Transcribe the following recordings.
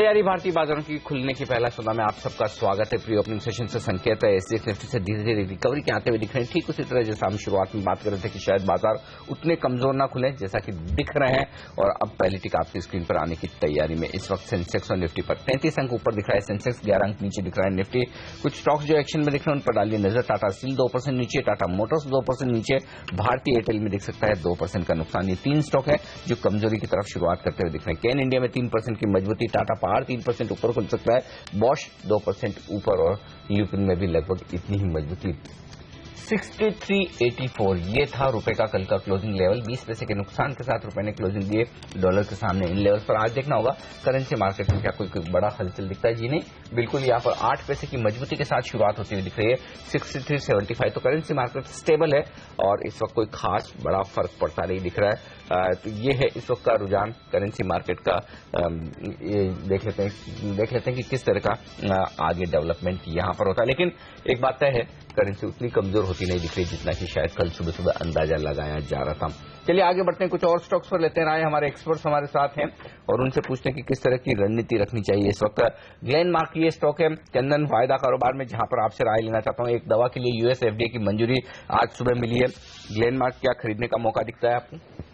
तैयारी भारतीय बाजारों की खुलने की पहला सौदा में आप सबका स्वागत है। प्री ओपनिंग सेशन से संकेत है एसजीएक्स निफ्टी से धीरे धीरे रिकवरी के आते हुए दिख रहे हैं। ठीक उसी तरह जैसा हम शुरुआत में बात कर रहे थे कि शायद बाजार उतने कमजोर ना खुले जैसा कि दिख रहे हैं, और अब पहली टिक आपकी स्क्रीन पर आने की तैयारी में। इस वक्त सेंसेक्स और निफ्टी पर 33 अंक ऊपर दिख रहा है, सेंसेक्स 11 अंक नीचे दिख रहा है। निफ्टी कुछ स्टॉक्स जो एक्शन में दिख रहे हैं उन पर डालिए नजर। टाटा स्टील 2% नीचे, टाटा मोटर्स 2% नीचे, भारतीय एयरटेल में दिख सकता है 2% का नुकसान। ये तीन स्टॉक है जो कमजोरी की तरफ शुरुआत करते हुए दिख रहे हैं। केन इंडिया में 3% की मजबूती, टाटा पावर 3% ऊपर खुल सकता है, बॉश 2% ऊपर, और ल्यूपिन में भी लगभग इतनी ही मजबूती। 63.84 ये था रुपए का कल का क्लोजिंग लेवल। 20 पैसे के नुकसान के साथ रुपए ने क्लोजिंग दिए डॉलर के सामने। इन लेवल पर आज देखना होगा करेंसी मार्केट में क्या कोई बड़ा हलचल दिखता है। जी नहीं, बिल्कुल यहाँ पर 8 पैसे की मजबूती के साथ शुरुआत होती हुई दिख रही है। 63.75 तो करेंसी मार्केट स्टेबल है और इस वक्त कोई खास बड़ा फर्क पड़ता नहीं दिख रहा है। तो ये है इस वक्त का रुझान करेंसी मार्केट का। देख लेते हैं कि किस तरह का आगे डेवलपमेंट यहाँ पर होता है। लेकिन एक बात तय है, करेंसी उतनी कमजोर होती नहीं दिख रही जितना कि शायद कल सुबह सुबह अंदाजा लगाया जा रहा था। चलिए आगे बढ़ते हैं, कुछ और स्टॉक्स पर लेते हैं राय। हमारे एक्सपर्ट्स हमारे साथ हैं और उनसे पूछते हैं कि किस तरह की रणनीति रखनी चाहिए इस वक्त। ग्लेनमार्क ये स्टॉक है चंदन वायदा कारोबार में, जहां पर आपसे राय लेना चाहता हूं। एक दवा के लिए यूएस एफडीए की मंजूरी आज सुबह मिली है। ग्लेनमार्क क्या खरीदने का मौका दिखता है आपको?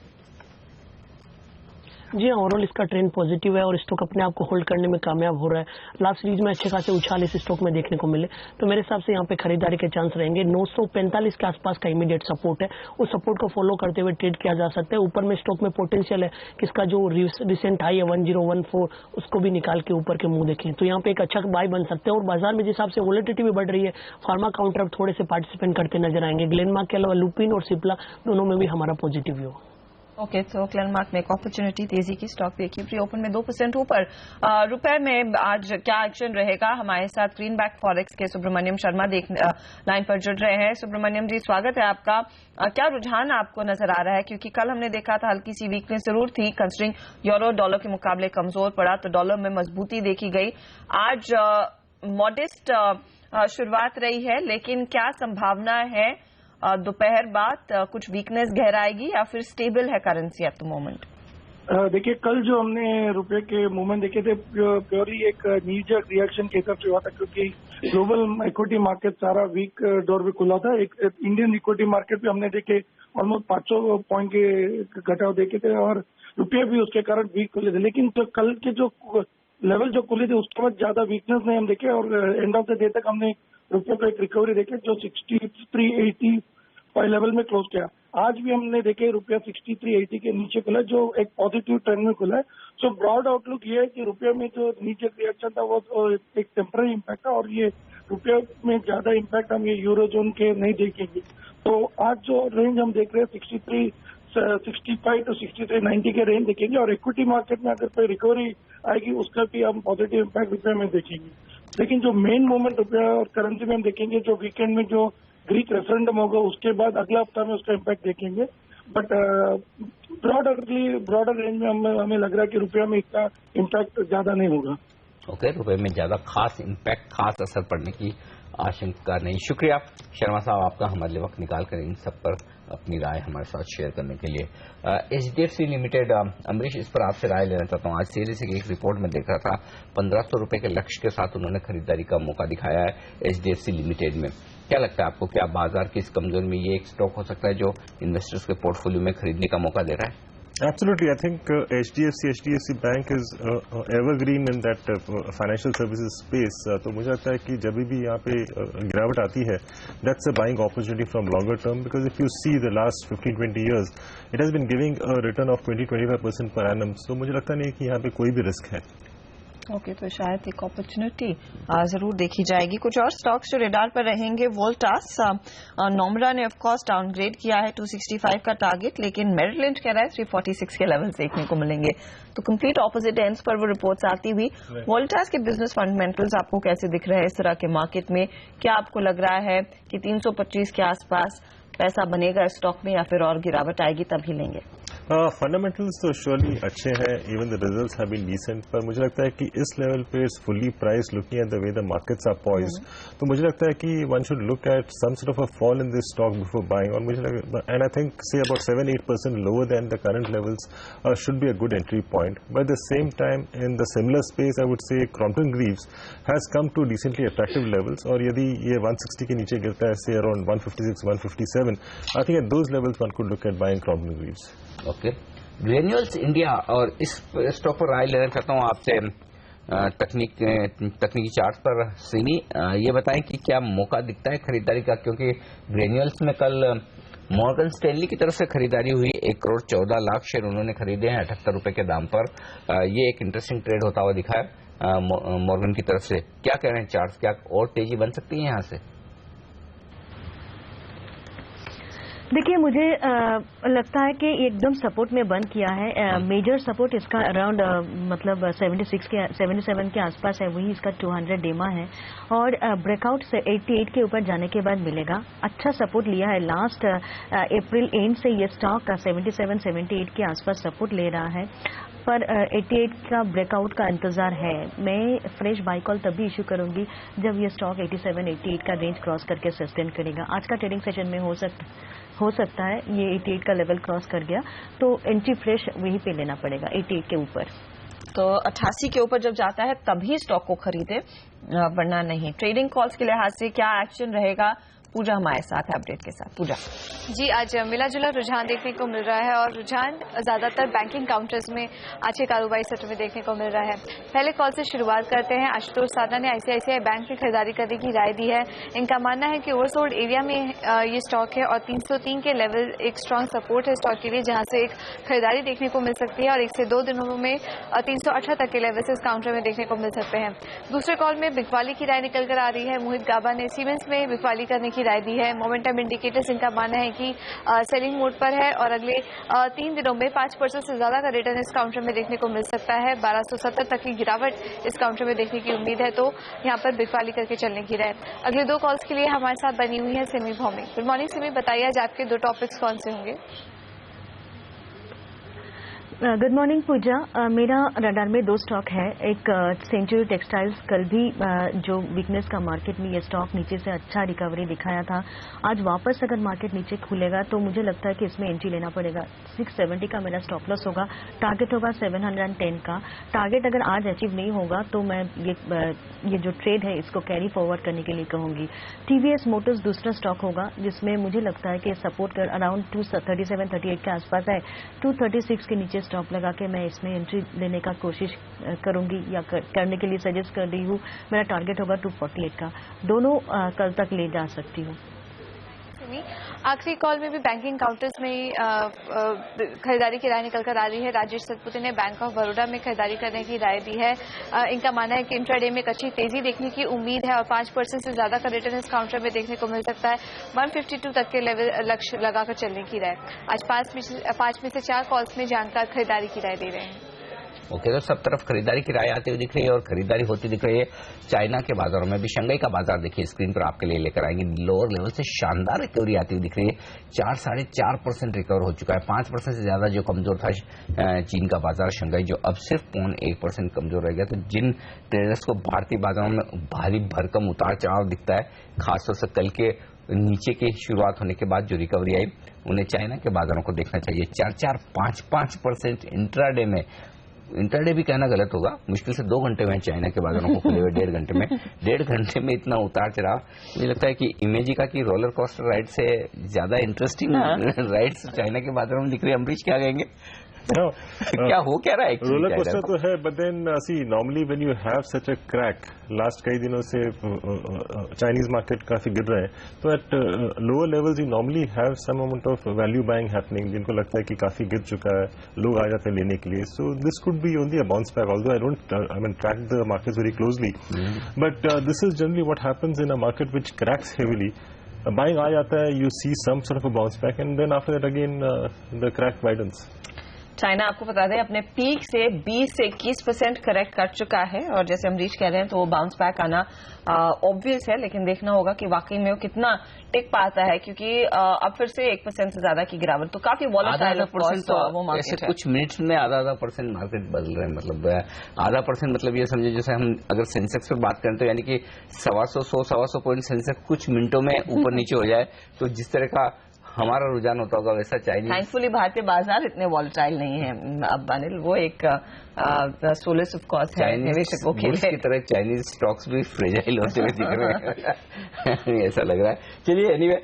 जी हाँ, ओवरऑल इसका ट्रेंड पॉजिटिव है और स्टॉक अपने आप को होल्ड करने में कामयाब हो रहा है। लास्ट सीरीज में अच्छे खासे उछाल इस स्टॉक में देखने को मिले, तो मेरे हिसाब से यहाँ पे खरीदारी के चांस रहेंगे। 945 के आसपास का इमीडिएट सपोर्ट है, उस सपोर्ट को फॉलो करते हुए ट्रेड किया जा सकता है। ऊपर में स्टॉक में पोटेंशियल है कि इसका जो रिसेंट हाई है 1014 उसको भी निकाल के ऊपर के मुंह देखें, तो यहाँ पे एक अच्छा बाय बन सकते हैं। और बाजार में जिस हिसाब से वोलेटिलिटी भी बढ़ रही है, फार्मा काउंटर थोड़े से पार्टिसिपेंट करते नजर आएंगे। ग्लेनमार्क के अलावा लुपिन और सिप्ला दोनों में भी हमारा पॉजिटिव व्यू। ओके, तो ग्लेनमार्क में एक अपॉर्चुनिटी तेजी की स्टॉक देखिए प्री ओपन में 2% ऊपर। रुपए में आज क्या एक्शन रहेगा? हमारे साथ ग्रीनबैक फॉरेक्स के सुब्रमण्यम शर्मा लाइन पर जुड़ रहे हैं। सुब्रमण्यम जी, स्वागत है आपका। क्या रुझान आपको नजर आ रहा है? क्योंकि कल हमने देखा था हल्की सी वीकनेस जरूर थी, कंसिडरिंग यूरो डॉलर के मुकाबले कमजोर पड़ा, तो डॉलर में मजबूती देखी गई। आज मॉडेस्ट शुरुआत रही है, लेकिन क्या संभावना है दोपहर बाद कुछ वीकनेस गहराएगी या फिर स्टेबल है करेंसी एट द मोमेंट? देखिए, कल जो हमने रुपए के मूवमेंट देखे थे प्योरली एक नीजक रिएक्शन के हिसाब से हुआ था, क्योंकि ग्लोबल इक्विटी मार्केट सारा वीक डोर पे खुला था। एक इंडियन इक्विटी मार्केट पे हमने देखे ऑलमोस्ट 500 पॉइंट के घटाव देखे थे और रुपये भी उसके कारण वीक खुले थे। लेकिन तो कल के जो लेवल जो खुले थे उसके बाद ज्यादा वीकनेस नहीं हम देखे और एंड ऑफ द डे तक हमने रुपये को एक रिकवरी देखे जो 63.80 लेवल में क्लोज किया। आज भी हमने देखे रुपया 63.80 के नीचे खुला, जो एक पॉजिटिव ट्रेंड में खुला है। सो ब्रॉड आउटलुक ये है कि रुपये में जो नीचे रिएक्शन था वो एक टेम्पररी इम्पैक्ट था और ये रुपये में ज्यादा इम्पैक्ट हम ये यूरो जोन के नहीं देखेंगे। तो आज जो रेंज हम देख रहे हैं 65 to 63.90 के रेंज देखेंगे और इक्विटी मार्केट में अगर कोई रिकवरी आएगी उसका भी हम पॉजिटिव इम्पैक्ट रुपये में देखेंगे। लेकिन जो मेन मूवमेंट रुपया और करेंसी में हम देखेंगे, जो वीकेंड में जो ग्रीक रेफरेंडम होगा उसके बाद अगला हफ्ता में उसका इम्पैक्ट देखेंगे। बट ब्रॉडर रेंज में हमें लग रहा है कि रुपया में इसका इम्पैक्ट ज्यादा नहीं होगा। ओके, रुपये में ज्यादा खास इम्पैक्ट, खास असर पड़ने की आशंका नहीं। शुक्रिया शर्मा साहब आपका हमारे लिए वक्त निकाल कर इन सब पर अपनी राय हमारे साथ शेयर करने के लिए। एचडीएफसी लिमिटेड, अमरीश, इस पर आपसे राय लेना चाहता हूँ। आज सीरीज की एक रिपोर्ट में देख रहा था 1500 रुपए के लक्ष्य के साथ उन्होंने खरीदारी का मौका दिखाया है एचडीएफसी लिमिटेड में। क्या लगता है आपको, क्या बाजार की इस कमजोरी में ये एक स्टॉक हो सकता है जो इन्वेस्टर्स के पोर्टफोलियो में खरीदने का मौका दे रहा है? Absolutely. I think HDFC Bank is evergreen in that financial services space. तो मुझे लगता है कि जब भी यहाँ पे गिरावट आती है, that's a buying opportunity from longer term, because if you see the last 15-20 years, it has been giving a return of 20-25% per annum. So मुझे लगता नहीं कि यहाँ पे कोई भी रिस्क है। ओके, तो शायद एक अपॉर्चुनिटी जरूर देखी जाएगी। कुछ और स्टॉक्स जो रेडार पर रहेंगे, वोल्टास, नोमरा ने ऑफ कोर्स डाउनग्रेड किया है 265 का टारगेट, लेकिन मेरिल लिंच कह रहा है 346 के लेवल्स देखने को मिलेंगे। तो कंप्लीट ऑपोजिट एंड्स पर वो रिपोर्ट्स आती हुई। वोल्टास के बिजनेस फंडामेंटल्स आपको कैसे दिख रहे हैं इस तरह के मार्केट में? क्या आपको लग रहा है कि 325 के आसपास पैसा बनेगा स्टॉक में या फिर और गिरावट आएगी तभी लेंगे? फंडामेंटल्स तो श्योरली अच्छे हैं, even the results have been decent, पर मुझे लगता है कि इस लेवल पे it's fully price looking at the way the markets are poised, तो मुझे लगता है कि one should look at some sort of a fall in this stock before buying, और मुझे लगता and I think say about 7-8% lower than the current levels should be a good entry point. But at the same time in the similar space I would say Crompton Greaves has come to decently attractive levels, और यदि ये 160 के नीचे गिरता है say around 156-157, I think at those levels one could look at buying Crompton Greaves. Okay, Granules India, और इस stock पर राय लेना चाहता हूँ आपसे तकनीकी चार्ट पर. सिमी, ये बताएं कि क्या मौका दिखता है खरीदारी का, क्योंकि ग्रेन्यूल्स में कल मॉर्गन स्टैनली की तरफ से खरीदारी हुई. 1,14,00,000 शेयर उन्होंने खरीदे हैं 78 रुपए के दाम पर. ये एक इंटरेस्टिंग ट्रेड होता हुआ दिखा है मॉर्गन की तरफ से. क्या कह रहे हैं चार्ट, क्या और तेजी बन सकती है यहाँ से? देखिए, मुझे लगता है कि एकदम सपोर्ट में बंद किया है. मेजर सपोर्ट इसका अराउंड मतलब 77 के आसपास है, वही इसका 200 डेमा है, और ब्रेकआउट से 88 के ऊपर जाने के बाद मिलेगा. अच्छा सपोर्ट लिया है लास्ट अप्रैल एंड से ये स्टॉक 77-78 के आसपास सपोर्ट ले रहा है, पर 88 का ब्रेकआउट का इंतजार है. मैं फ्रेश बाई कॉल तभी इशू करूंगी जब ये स्टॉक 87-88 का रेंज क्रॉस करके सस्टेन करेगा. आज का ट्रेडिंग सेशन में हो सकता है ये 88 का लेवल क्रॉस कर गया, तो एंट्री फ्रेश वहीं पे लेना पड़ेगा 88 के ऊपर. तो 88 के ऊपर जब जाता है तभी स्टॉक को खरीदे, वरना नहीं. ट्रेडिंग कॉल्स के लिहाज से क्या एक्शन रहेगा, पूजा हमारे साथ है अपडेट के साथ. पूजा जी, आज मिला जुला रुझान देखने को मिल रहा है, और रुझान ज्यादातर बैंकिंग काउंटर्स में अच्छे कारोबारी सेक्टर में देखने को मिल रहा है. पहले कॉल से शुरुआत करते हैं. आशुतोष साधना ने आईसीआईसीआई बैंक में खरीदारी करने की राय दी है. इनका मानना है कि ओवरसोल्ड एरिया में ये स्टॉक है, और 303 के लेवल एक स्ट्रांग सपोर्ट है स्टॉक के लिए, जहां से एक खरीदारी देखने को मिल सकती है, और 1 से 2 दिनों में 318 तक के लेवल से इस काउंटर में देखने को मिल सकते हैं. दूसरे कॉल में बिकवाली की राय निकल कर आ रही है. मोहित गाबा ने सीमेंस में बिकवाली करने की राय दी है. मोमेंटम इंडिकेटर्स इनका मानना है कि सेलिंग मोड पर है, और अगले 3 दिनों में 5% से ज्यादा का रिटर्न इस काउंटर में देखने को मिल सकता है. 1270 तक की गिरावट इस काउंटर में देखने की उम्मीद है, तो यहाँ पर बिकवाली करके चलने की राय. अगले 2 कॉल्स के लिए हमारे साथ बनी हुई है सिमी भौमिक. गुड मॉर्निंग सिमी, बताइए आज आपके 2 टॉपिक्स कौन से होंगे? गुड मॉर्निंग पूजा. मेरा रडार में 2 स्टॉक है. एक सेंचुरी टेक्सटाइल्स, कल भी जो वीकनेस का मार्केट में ये स्टॉक नीचे से अच्छा रिकवरी दिखाया था, आज वापस अगर मार्केट नीचे खुलेगा तो मुझे लगता है कि इसमें एंट्री लेना पड़ेगा. 670 का मेरा स्टॉप लॉस होगा. टारगेट होगा 710 का. टारगेट अगर आज अचीव नहीं होगा तो मैं ये जो ट्रेड है इसको कैरी फॉरवर्ड करने के लिए कहूंगी. टीवीएस मोटर्स दूसरा स्टॉक होगा, जिसमें मुझे लगता है कि सपोर्ट कर अराउंड 237-38 के आसपास है. 236 के नीचे स्टॉप लगा के मैं इसमें एंट्री लेने का कोशिश करूंगी, या करने के लिए सजेस्ट कर रही हूँ. मेरा टारगेट होगा 248 का. दोनों कल तक ले जा सकती हूँ. आखिरी कॉल में भी बैंकिंग काउंटर्स में खरीदारी की राय निकल कर आ रही है. राजेश सतपुते ने बैंक ऑफ बड़ौदा में खरीदारी करने की राय दी है. इनका मानना है कि इंट्राडे में एक अच्छी तेजी देखने की उम्मीद है, और 5% से ज्यादा का रिटर्न इस काउंटर में देखने को मिल सकता है. 152 तक के लेवल लक्ष्य लगाकर चलने की राय. आज 5 में से 4 कॉल्स में जानकार खरीदारी की राय दे रहे हैं. ओके, तो सब तरफ खरीदारी की राय आती हुई दिख रही है और खरीदारी होती दिख रही है. चाइना के बाजारों में भी, शंघाई का बाजार देखिए स्क्रीन पर आपके लिए लेकर आएंगे. लोअर लेवल से शानदार रिकवरी आती हुई दिख रही है. 4-4.5% रिकवर हो चुका है. 5% से ज्यादा जो कमजोर था चीन का बाजार शंघाई, जो अब सिर्फ 0.1% कमजोर रह गया. तो जिन ट्रेडर्स को भारतीय बाजारों में भारी भरकम उतार चढ़ाव दिखता है, खासतौर से कल के नीचे की शुरुआत होने के बाद जो रिकवरी आई, उन्हें चाइना के बाजारों को देखना चाहिए. 4-5% इंट्राडे में. इंटरडे भी कहना गलत होगा, मुश्किल से 2 घंटे में चाइना के बाजारों को खुले हुए 1.5 घंटे में 1.5 घंटे में इतना उतार चढ़ाव. मुझे लगता है कि इमेजिका की रोलर कोस्टर राइड से ज्यादा इंटरेस्टिंग राइड्स चाइना के बाजारों में दिख रही है. अमरीश क्या कहेंगे? क्या हो क्या रहा है? रोलर कोस्टर तो है, but then see normally when you have such a crack, last कई दिनों से चाइनीज मार्केट काफी गिर रहे हैं, तो at lower levels you normally have some amount of value buying happening, जिनको लगता है कि काफी गिर चुका है, लोग आ जाते हैं लेने के लिए. So this could be only a bounce back, although I mean track the markets very closely, but this is generally what happens in a market which cracks heavily. Buying आ जाता है, you see some sort of a bounce back, and then after that again the crack widens. China आपको बता दें अपने peak से 20 से 21% correct कर चुका है और जैसे अमरीश कह रहे हैं तो वो बाउंस बैक आना ऑब्वियस है, लेकिन देखना होगा कि वाकई में वो कितना टिक पाता है, क्योंकि अब फिर से 1% से ज्यादा की गिरावट, तो काफी वॉलेटाइल वो मार्केट है। कुछ मिनट्स में आधा परसेंट मार्केट बदल रहे हैं, मतलब आधा परसेंट, मतलब ये समझे जैसे हम अगर सेंसेक्स पर बात करें तो यानी कि 125 पॉइंट सेंसेक्स कुछ मिनटों में ऊपर नीचे हो जाए, तो जिस तरह का हमारा रुझान होता होगा वैसा चाइनीज। थैंकफुली भारतीय बाजार इतने वॉलेटाइल नहीं है अब अनिल, वो एक सोलस ऑफ कॉस्ट है निवेशकों के लिए की तरह चाइनीज स्टॉक्स भी फ्रेजाइल होते हुए दिख रहे हैं ऐसा लग रहा है। चलिए एनीवे,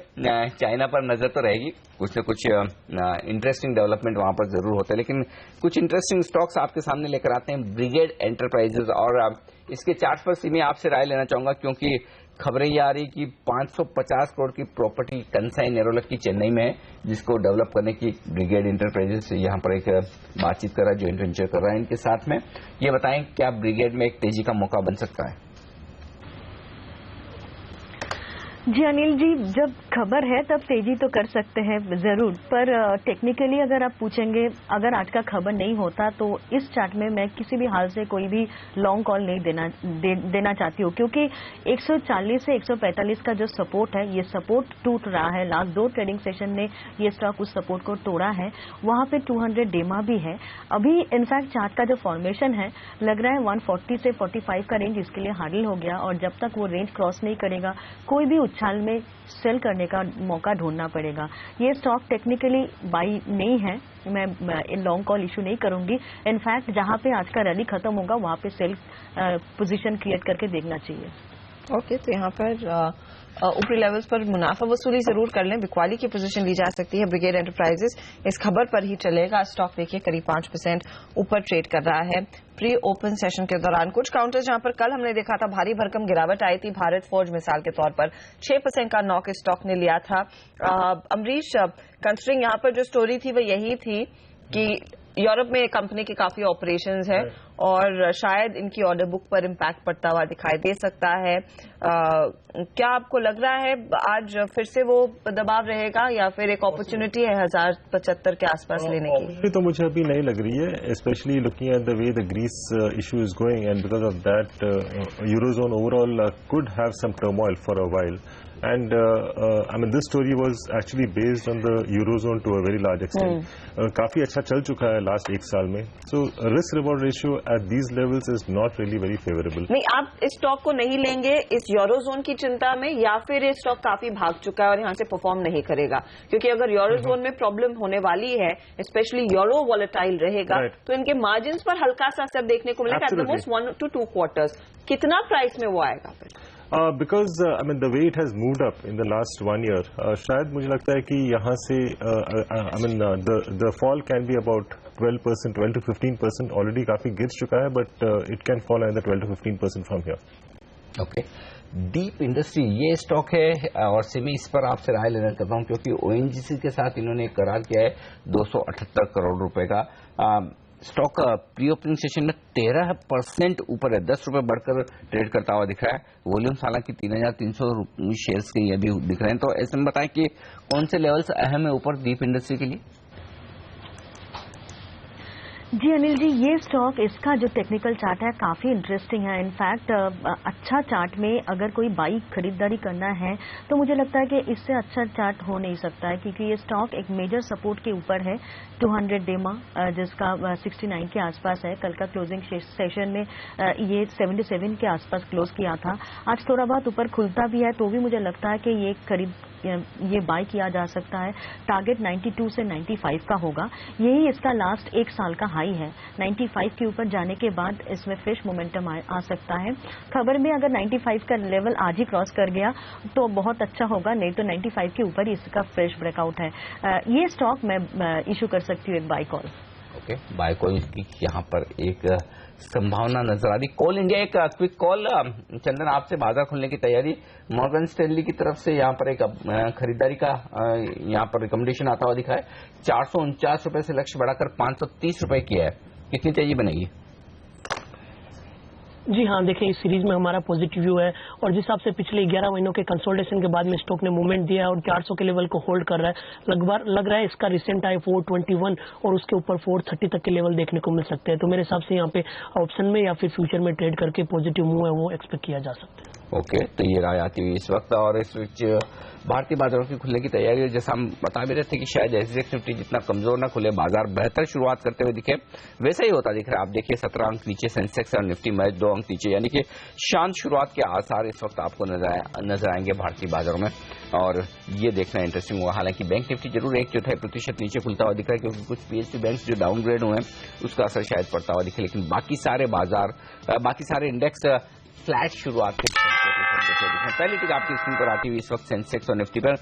चाइना पर नजर तो रहेगी, कुछ न कुछ इंटरेस्टिंग डेवलपमेंट वहां पर जरूर होते हैं, लेकिन कुछ इंटरेस्टिंग स्टॉक्स आपके सामने लेकर आते हैं ब्रिगेड एंटरप्राइजेज, और इसके चार्ट पर सीधे आपसे राय लेना चाहूंगा, क्योंकि खबरें ये आ रही कि 550 करोड़ की प्रॉपर्टी कंसाई नेरोलक की चेन्नई में है, जिसको डेवलप करने की ब्रिगेड एंटरप्राइजेस यहाँ पर एक बातचीत कर रहा है, जॉइंट वेंचर कर रहा है इनके साथ में। ये बताएं क्या ब्रिगेड में एक तेजी का मौका बन सकता है? जी अनिल जी, जब खबर है तब तेजी तो कर सकते हैं जरूर, पर टेक्निकली अगर आप पूछेंगे, अगर आज का खबर नहीं होता तो इस चार्ट में मैं किसी भी हाल से कोई भी लॉन्ग कॉल नहीं देना चाहती हूँ, क्योंकि 140 से 145 का जो सपोर्ट है, ये सपोर्ट टूट रहा है। लास्ट 2 ट्रेडिंग सेशन में ये स्टॉक उस सपोर्ट को तोड़ा है, वहां पे 200 डेमा भी है। अभी इनफैक्ट चार्ट का जो फॉर्मेशन है लग रहा है 140 से 45 का रेंज इसके लिए हार्डल हो गया, और जब तक वो रेंज क्रॉस नहीं करेगा कोई भी उछाल में सेल करने का मौका ढूंढना पड़ेगा। ये स्टॉक टेक्निकली बाई नहीं है, मैं इन लॉन्ग कॉल इशू नहीं करूंगी। इनफैक्ट जहां पे आज का रैली खत्म होगा वहां पे सेल पोजीशन क्रिएट करके देखना चाहिए। ओके, तो यहाँ पर ऊपरी लेवल्स पर मुनाफा वसूली जरूर कर लें, बिकवाली की पोजीशन ली जा सकती है। ब्रिगेड एंटरप्राइजेस इस खबर पर ही चलेगा, स्टॉक देखिए करीब 5% ऊपर ट्रेड कर रहा है प्री ओपन सेशन के दौरान। कुछ काउंटर्स जहां पर कल हमने देखा था भारी भरकम गिरावट आई थी, भारत फौज मिसाल के तौर पर 6% का नॉक स्टॉक ने लिया था। अमरीश, कंसिडरिंग यहाँ पर जो स्टोरी थी वो यही थी कि यूरोप में कंपनी के काफी ऑपरेशंस है और शायद इनकी ऑर्डर बुक पर इम्पैक्ट पड़ता हुआ दिखाई दे सकता है। क्या आपको लग रहा है आज फिर से वो दबाव रहेगा या फिर एक अपॉर्चुनिटी है 1075 के आसपास लेने की? तो मुझे अभी नहीं लग रही है, specially looking at the way the Greece issue is going, and because of that eurozone overall could have some turmoil for a while. And I mean, this story was actually based on the eurozone to a very large extent. काफी अच्छा चल चुका है last 1 साल में, so risk reward ratio at these levels is not really very favorable. नहीं, आप इस स्टॉक को नहीं लेंगे इस यूरोजोन की चिंता में, या फिर ये स्टॉक काफी भाग चुका है और यहाँ से परफॉर्म नहीं करेगा? क्योंकि अगर यूरोजोन में प्रॉब्लम होने वाली है, स्पेशली यूरो वॉलेटाइल रहेगा, तो इनके मार्जिन पर हल्का सा असर देखने को मिलेगा at the most 1 to 2 quarters. कितना प्राइस में वो आएगा फिर? Because I mean the way it has moved up in the last 1 year, शायद मुझे लगता है कि यहाँ से I mean the fall can be about 12%, 12 to 15%. Already काफी गिर चुका है, but it can fall another 12 to 15% from here. Okay. Deep industry ये स्टॉक है और सिमी इस पर आपसे राय लेना चाहता हूँ, क्योंकि ओएनजीसी के साथ इन्होंने एक करार किया है 278 करोड़ रुपए का। स्टॉक प्री ओपनिंग सेशन में 13% ऊपर है, 10 रुपए बढ़कर ट्रेड करता हुआ दिख रहा है। वॉल्यूम हालांकि 3,300 शेयर्स के ये भी दिख रहे हैं। तो ऐसे में बताएं कि कौन से लेवल्स अहम है ऊपर डीप इंडस्ट्री के लिए? जी अनिल जी, ये स्टॉक इसका जो टेक्निकल चार्ट है काफी इंटरेस्टिंग है। इनफैक्ट अच्छा चार्ट में अगर कोई बाइक खरीदारी करना है तो मुझे लगता है कि इससे अच्छा चार्ट हो नहीं सकता है, क्योंकि ये स्टॉक एक मेजर सपोर्ट के ऊपर है 200 डेमा, जिसका 69 के आसपास है। कल का क्लोजिंग सेशन में ये 77 के आसपास क्लोज किया था। आज थोड़ा बहुत ऊपर खुलता भी है तो भी मुझे लगता है कि ये बाय किया जा सकता है। टारगेट 92 से 95 का होगा, यही इसका लास्ट 1 साल का हाई है। 95 के ऊपर जाने के बाद इसमें फ्रेश मोमेंटम आ सकता है। खबर में अगर 95 का लेवल आज ही क्रॉस कर गया तो बहुत अच्छा होगा, नहीं तो 95 के ऊपर ही इसका फ्रेश ब्रेकआउट है। ये स्टॉक मैं इशू कर सकती हूँ एक buy call. Okay, buy call की यहाँ पर एक संभावना नजर आ रही। कॉल इंडिया एक क्विक कॉल। चंदन, आपसे बाजार खुलने की तैयारी, मॉर्गन स्टैनली की तरफ से यहाँ पर एक खरीदारी का यहाँ पर रिकमेंडेशन आता हुआ दिखा है। 449 रुपए से लक्ष्य बढ़ाकर 530 रुपए किया है, कितनी तेजी बनेगी? जी हाँ, देखिए इस सीरीज में हमारा पॉजिटिव व्यू है और जिस हिसाब से पिछले 11 महीनों के कंसोलिडेशन के बाद में स्टॉक ने मूवमेंट दिया है और 400 के लेवल को होल्ड कर रहा है, लगभग लग रहा है इसका रिसेंट हाई 421 और उसके ऊपर 430 तक के लेवल देखने को मिल सकते हैं। तो मेरे हिसाब से यहाँ पे ऑप्शन में या फिर फ्यूचर में ट्रेड करके पॉजिटिव मूव है वो एक्सपेक्ट किया जा सकता है। ओके, तो ये राय आती हुई इस वक्त, और इस बीच भारतीय बाजारों की खुलने की तैयारी है। जैसा हम बता भी रहे थे कि शायद एसजीएक्स निफ्टी जितना कमजोर ना खुले, बाजार बेहतर शुरुआत करते हुए दिखे, वैसा ही होता दिख रहा है। आप देखिए 17 अंक नीचे सेंसेक्स और निफ्टी मैच 2 अंक नीचे, यानी कि शांत शुरुआत के आसार इस वक्त आपको नजर आएंगे भारतीय बाजारों में, और ये देखना इंटरेस्टिंग होगा। हालांकि बैंक निफ्टी जरूर 1/4% नीचे खुलता हुआ दिख रहा है, क्योंकि कुछ पीएसयू बैंक जो डाउनग्रेड हुए हैं उसका असर शायद पड़ता हुआ दिखे, लेकिन बाकी सारे इंडेक्स फ्लैट शुरुआत के पहली टिक आपकी स्क्रीन पर आती हुई इस वक्त सेंसेक्स और निफ्टी पर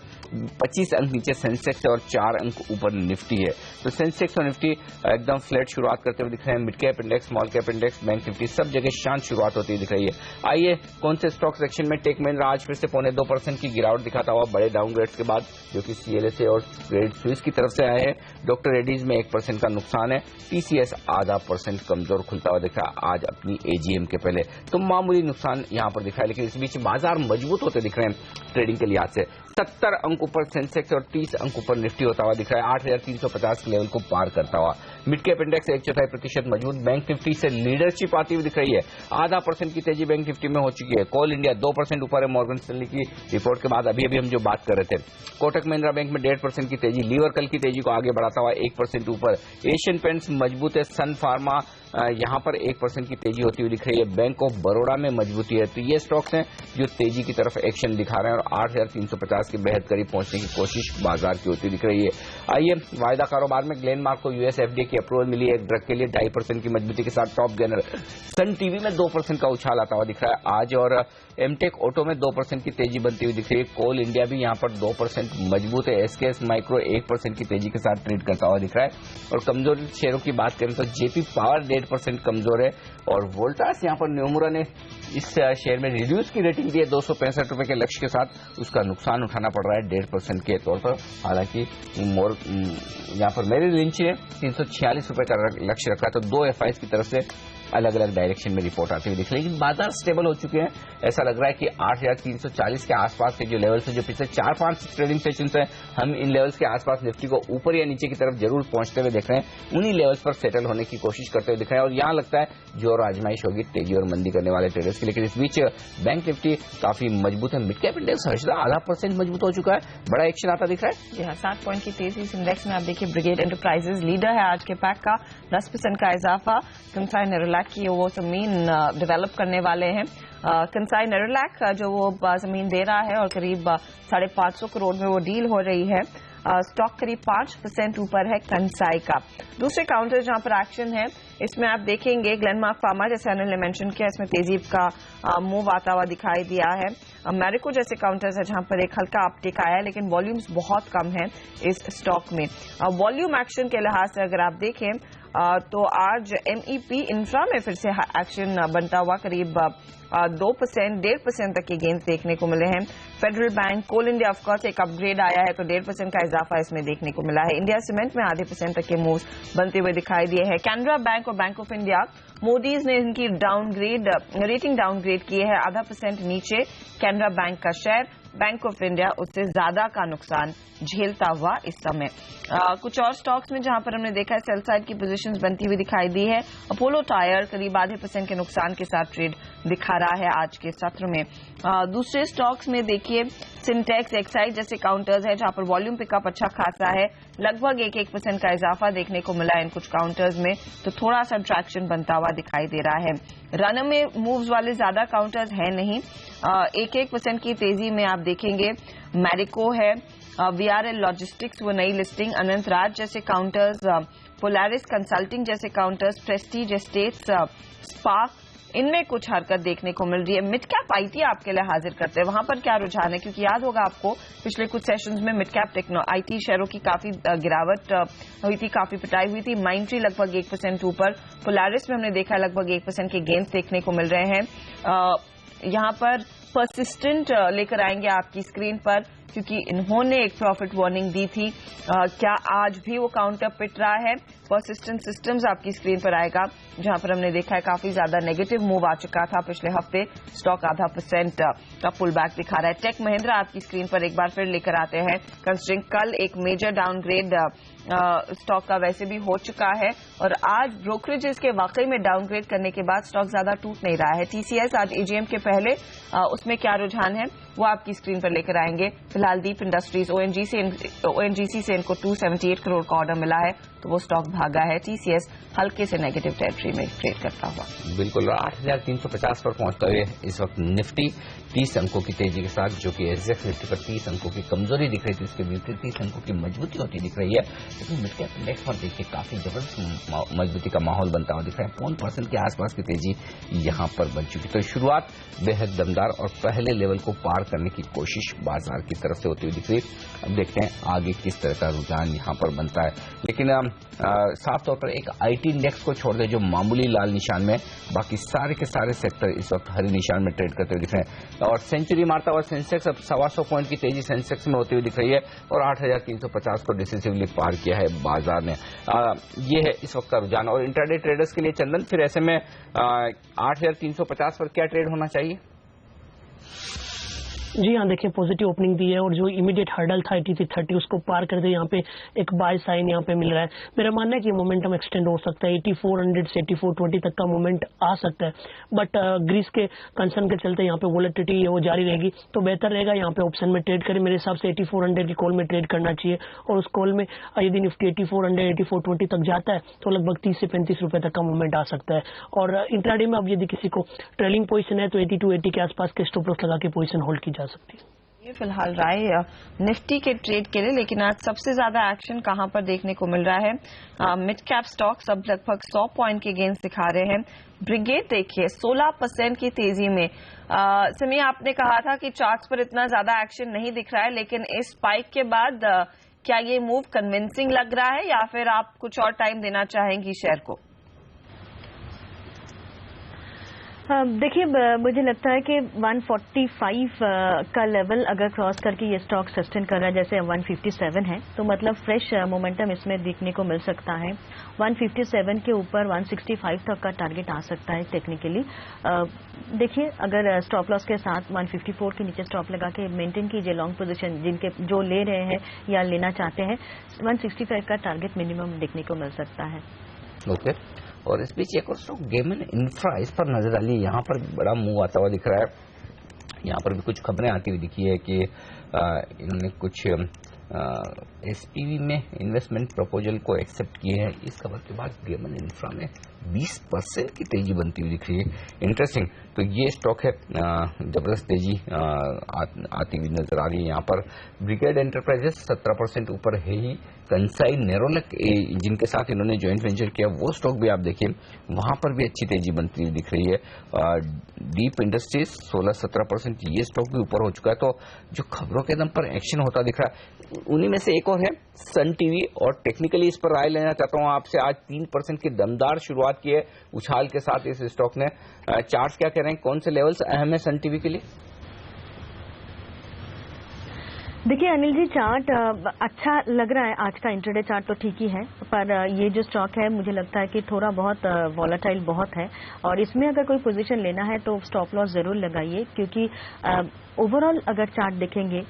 25 अंक नीचे सेंसेक्स और 4 अंक ऊपर निफ्टी है। तो सेंसेक्स और निफ्टी एकदम फ्लैट शुरुआत करते हुए दिख रहे हैं। Mid cap index, small cap index, bank Nifty सब जगह शांत शुरुआत होती हुई दिख रही है। आइए कौन से स्टॉक सेक्शन में टेक महिंद्रा आज फिर से 0.25% की गिरावट दिखाता हुआ बड़े डाउनग्रेड्स के बाद, जो कि सीएलएसए और क्रेडिट स्विस की तरफ से आए हैं। डॉक्टर रेड्डीज में 1% का नुकसान है। टीसीएस आधा % कमजोर खुलता हुआ दिखा आज अपनी एजीएम के पहले, तो मामूली नुकसान यहां पर दिखा है, लेकिन इस बीच बाजार मजबूत होते दिख रहे हैं ट्रेडिंग के लिहाज से। 70 अंक ऊपर सेंसेक्स और 30 अंक ऊपर निफ्टी होता हुआ दिख रहा है, 8,350 के लेवल को पार करता हुआ। मिड कैप इंडेक्स 1/4% मजबूत, बैंक निफ्टी से लीडरशिप आती हुई दिख रही है। आधा % की तेजी बैंक निफ्टी में हो चुकी है। कोल इंडिया 2% ऊपर है मॉर्गन स्टैनली की रिपोर्ट के बाद, अभी हम जो बात कर रहे थे। कोटक महिंद्रा बैंक में 1.5% की तेजी, लीवर कल की तेजी को आगे बढ़ाता हुआ 1% ऊपर। एशियन पेंट्स मजबूत है, सन फार्मा यहां पर 1% की तेजी होती हुई दिख रही है। बैंक ऑफ बड़ौदा में मजबूती है। तो ये स्टॉक्स हैं जो तेजी की तरफ एक्शन दिखा रहे हैं और 8,350 के बेहद करीब पहुंचने की कोशिश बाजार की होती दिख रही है। आइए वायदा कारोबार में ग्लेनमार्क को यूएस एफडीए की अप्रूवल मिली है एक ड्रग के लिए 2.5% की मजबूती के साथ। टॉप गेनर सन टीवी में 2% का उछाल आता हुआ दिख रहा है आज, और एमटेक ऑटो में 2% की तेजी बनती हुई दिख रही है। कोल इंडिया भी यहां पर 2% मजबूत है। एसकेएस माइक्रो 1% की तेजी के साथ ट्रेड करता हुआ दिख रहा है। और कमजोर शेयरों की बात करें तो जेपी पावर 1.5% कमजोर है, और वोल्टास यहां पर न्योमुरा ने इस शेयर में रिड्यूस की रेटिंग दी है 265 रुपए के लक्ष्य के साथ, उसका नुकसान उठाना पड़ रहा है 1.5% के तौर पर। हालांकि यहां पर मेरी लिंच ने 346 रुपए का लक्ष्य रखा, तो 2 एफआईज की तरफ से अलग अलग डायरेक्शन में रिपोर्ट आती हुई दिख रही है। लेकिन बाजार स्टेबल हो चुके हैं। ऐसा लग रहा है कि 8,340 के आसपास के जो लेवल्स है, जो पिछले 4-5 ट्रेडिंग सेशंस हैं, हम इन लेवल्स के आसपास निफ्टी को ऊपर या नीचे की तरफ जरूर पहुंचते हुए देख रहे हैं। उन्हीं लेवल्स पर सेटल होने की कोशिश करते हुए दिख रहे हैं, और यहां लगता है जोर आजमाइश होगी तेजी और मंदी करने वाले ट्रेडर्स की। लेकिन इस बीच बैंक निफ्टी काफी मजबूत है। मिड कैप इंडेक्स आधा % मजबूत हो चुका है, बड़ा एक्शन आता दिख रहा है। जी हाँ, 7 पॉइंट की तेजी इस इंडेक्स में। आप देखिए ब्रिगेड एंटरप्राइजेज लीडर है आज के पैक का, 10% का इजाफा। कंसाई नेरोलैक की वो जमीन डेवलप करने वाले हैं। कंसाई नेरोलैक जो वो जमीन दे रहा है और करीब 550 करोड़ में वो डील हो रही है। स्टॉक करीब 5% ऊपर है कंसाई का। दूसरे काउंटर जहां पर एक्शन है इसमें आप देखेंगे ग्लेनमार्क फार्मा, जैसे अनिल ने मेंशन किया, इसमें तेजी का मूव आता हुआ दिखाई दिया है। मैरिको जैसे काउंटर्स है जहां पर एक हल्का अपटिक आया है, लेकिन वॉल्यूम्स बहुत कम है इस स्टॉक में। वॉल्यूम एक्शन के लिहाज से अगर आप देखें तो आज एमईपी इंफ्रा में फिर से एक्शन बनता हुआ करीब 2%, 1.5% तक के गेंस देखने को मिले हैं। फेडरल बैंक, कोल इंडिया ऑफकोर्स एक अपग्रेड आया है, तो 1.5% का इजाफा इसमें देखने को मिला है। इंडिया सीमेंट में आधे % तक के मूव्स बनते हुए दिखाई दिए हैं। कैनरा बैंक और बैंक ऑफ इंडिया, मोदीज ने इनकी रेटिंग डाउनग्रेड की है, आधा % नीचे कैनरा बैंक का शेयर। बैंक ऑफ इंडिया उससे ज्यादा का नुकसान झेलता हुआ इस समय। कुछ और स्टॉक्स में जहां पर हमने देखा है सेल साइड की पोजीशंस बनती हुई दिखाई दी है। अपोलो टायर करीब आधे % के नुकसान के साथ ट्रेड दिखा रहा है आज के सत्र में। दूसरे स्टॉक्स में देखिए सिंटेक्स, एक्साइड जैसे काउंटर्स है जहां पर वॉल्यूम पिकअप अच्छा खासा है, लगभग 1% का इजाफा देखने को मिला है इन कुछ काउंटर्स में, तो थोड़ा सा ट्रैक्शन बनता हुआ दिखाई दे रहा है। रन में मूव्स वाले ज्यादा काउंटर्स है नहीं। 1% की तेजी में आप देखेंगे मैरिको है, वीआरएल लॉजिस्टिक्स वो नई लिस्टिंग, अनंत राज जैसे काउंटर्स, पोलारिस कंसल्टिंग जैसे काउंटर्स, प्रेस्टीज एस्टेट्स, स्पार्क, इनमें कुछ हरकत देखने को मिल रही है। मिड कैप आईटी आपके लिए हाजिर करते हैं, वहां पर क्या रुझान है, क्योंकि याद होगा आपको पिछले कुछ सेशंस में मिड कैप आईटी शेयरों की काफी गिरावट हुई थी, काफी पिटाई हुई थी। माइंट्री लगभग 1% ऊपर, पोलारिस में हमने देखा लगभग 1% के गेंस देखने को मिल रहे हैं। यहां पर परसिस्टेंट लेकर आएंगे आपकी स्क्रीन पर, क्योंकि इन्होंने एक प्रॉफिट वार्निंग दी थी। क्या आज भी वो काउंटर पिट रहा है? परसिस्टेंट सिस्टम्स आपकी स्क्रीन पर आएगा, जहां पर हमने देखा है काफी ज्यादा नेगेटिव मूव आ चुका था पिछले हफ्ते। स्टॉक 0.5% का पुल बैक दिखा रहा है। टेक महिंद्रा आपकी स्क्रीन पर एक बार फिर लेकर आते हैं, कंसिडरिंग कल एक मेजर डाउनग्रेड स्टॉक का वैसे भी हो चुका है और आज ब्रोकरेजेस के वाकई में डाउनग्रेड करने के बाद स्टॉक ज्यादा टूट नहीं रहा है। टीसीएस आज एजीएम के पहले उसमें क्या रुझान है वो आपकी स्क्रीन पर लेकर आएंगे। फिलहाल दीप इंडस्ट्रीज ओएनजीसी से इनको 278 करोड़ का ऑर्डर मिला है, तो वो स्टॉक भागा है। टीसीएस हल्के से नेगेटिव टेरिटरी में ट्रेड करता हुआ बिल्कुल 8,350 पर पहुंचता हुए इस वक्त निफ्टी 30 अंकों की तेजी के साथ, जो कि एसजेएक्स निफ्टी पर 30 अंकों की कमजोरी दिख रही थी, उसके विपरीत 30 अंकों की मजबूती होती दिख रही है। लेकिन मिड कैप इंडेक्स पर देखिए काफी जबरदस्त मजबूती का माहौल बनता हुआ दिख रहा है। 0.5% के आसपास की तेजी यहां पर बन चुकी। तो शुरुआत बेहद दमदार और पहले लेवल को पार करने की कोशिश बाजार की तरफ से होती हुई दिख रही। अब देखते हैं आगे किस तरह का रुझान यहां पर बनता है। लेकिन साफ तौर पर एक आईटी इंडेक्स को छोड़ दे जो मामूली लाल निशान में, बाकी सारे के सारे सेक्टर इस वक्त हरे निशान में ट्रेड करते हुए दिख रहे हैं। और सेंचुरी मारता हुआ सेंसेक्स अब 125 पॉइंट की तेजी सेंसेक्स में होती हुई दिख रही है और 8,350 को डिसिसिवली पार किया है बाजार ने। ये है इस वक्त का रुझान। और इंट्राडे ट्रेडर्स के लिए चंदन, फिर ऐसे में 8,350 पर क्या ट्रेड होना चाहिए? जी हाँ, देखिए पॉजिटिव ओपनिंग दी है और जो इमीडिएट हर्डल था 8330 उसको पार करते यहाँ पे एक बाय साइन यहाँ पे मिल रहा है। मेरा मानना है कि मोमेंटम एक्सटेंड हो सकता है, 8400 से 8420 तक का मोमेंट आ सकता है, बट ग्रीस के कंसर्न के चलते यहाँ पे वोलेटिलिटी वो जारी रहेगी, तो बेहतर रहेगा यहाँ पे ऑप्शन में ट्रेड करें। मेरे हिसाब से 8400 की कॉल में ट्रेड करना चाहिए और उस कॉल में यदि निफ्टी 8400 8420 तक जाता है तो लगभग 30 से 35 रुपए तक का मूवमेंट आ सकता है। और इंट्राडे में अब यदि किसी को ट्रेलिंग पोजीशन है तो 8280 के आसपास के स्टॉप लॉस लगा के पोजीशन होल्ड की जा सकती है। ये फिलहाल राय निफ्टी के ट्रेड के लिए, लेकिन आज सबसे ज्यादा एक्शन कहां पर देखने को मिल रहा है? मिड कैप स्टॉक्स अब लगभग 100 पॉइंट के गेंस दिखा रहे हैं। ब्रिगेड देखिए 16% की तेजी में। सिमी, आपने कहा था कि चार्ट्स पर इतना ज्यादा एक्शन नहीं दिख रहा है, लेकिन इस स्पाइक के बाद क्या ये मूव कन्विंसिंग लग रहा है या फिर आप कुछ और टाइम देना चाहेंगी शेयर को? देखिए, मुझे लगता है कि 145 का लेवल अगर क्रॉस करके ये स्टॉक सस्टेन कर रहा है, जैसे 157 है, तो मतलब फ्रेश मोमेंटम इसमें देखने को मिल सकता है। 157 के ऊपर 165 तक का टारगेट आ सकता है टेक्निकली। देखिए, अगर स्टॉप लॉस के साथ 154 के नीचे स्टॉप लगा के मेंटेन कीजिए लॉन्ग पोजीशन, जिनके जो ले रहे हैं या लेना चाहते हैं, 165 का टारगेट मिनिमम देखने को मिल सकता है। ओके। और इस बीच एक और स्टॉक गेमन इंफ्रा, इस पर नजर डालिए, यहाँ पर बड़ा मूव आता हुआ दिख रहा है। यहाँ पर भी कुछ खबरें आती हुई दिखी है कि इन्होंने कुछ एसपीवी में इन्वेस्टमेंट प्रपोजल को एक्सेप्ट किए हैं। इस खबर के बाद गेमन इंफ्रा में 20% की तेजी बनती हुई दिख रही है। इंटरेस्टिंग। तो ये स्टॉक है, जबरदस्त तेजी आती हुई नजर आ रही है। यहाँ पर ब्रिगेड एंटरप्राइजेस 17% ऊपर है ही। कंसाई नेरोलेक जिनके साथ इन्होंने ज्वाइंट वेंचर किया, वो स्टॉक भी आप देखिए, वहां पर भी अच्छी तेजी बनती हुई दिख रही है। डीप इंडस्ट्रीज 16-17%, ये स्टॉक भी ऊपर हो चुका है। तो जो खबरों के दम पर एक्शन होता दिख रहा है, उन्हीं में से एक और है सन टीवी। और टेक्निकली इस पर राय लेना चाहता हूं आपसे। आज 3% की दमदार शुरुआत की है उछाल के साथ इस स्टॉक ने। चार्ट्स क्या कह रहे हैं, कौन से लेवल्स अहम है सन टीवी के लिए? देखिए अनिल जी, चार्ट अच्छा लग रहा है। आज का इंट्राडे चार्ट तो ठीक ही है, पर ये जो स्टॉक है मुझे लगता है कि थोड़ा बहुत वॉलेटाइल बहुत है और इसमें अगर कोई पोजीशन लेना है तो स्टॉप लॉस जरूर लगाइए, क्योंकि ओवरऑल अगर चार्ट देखेंगे,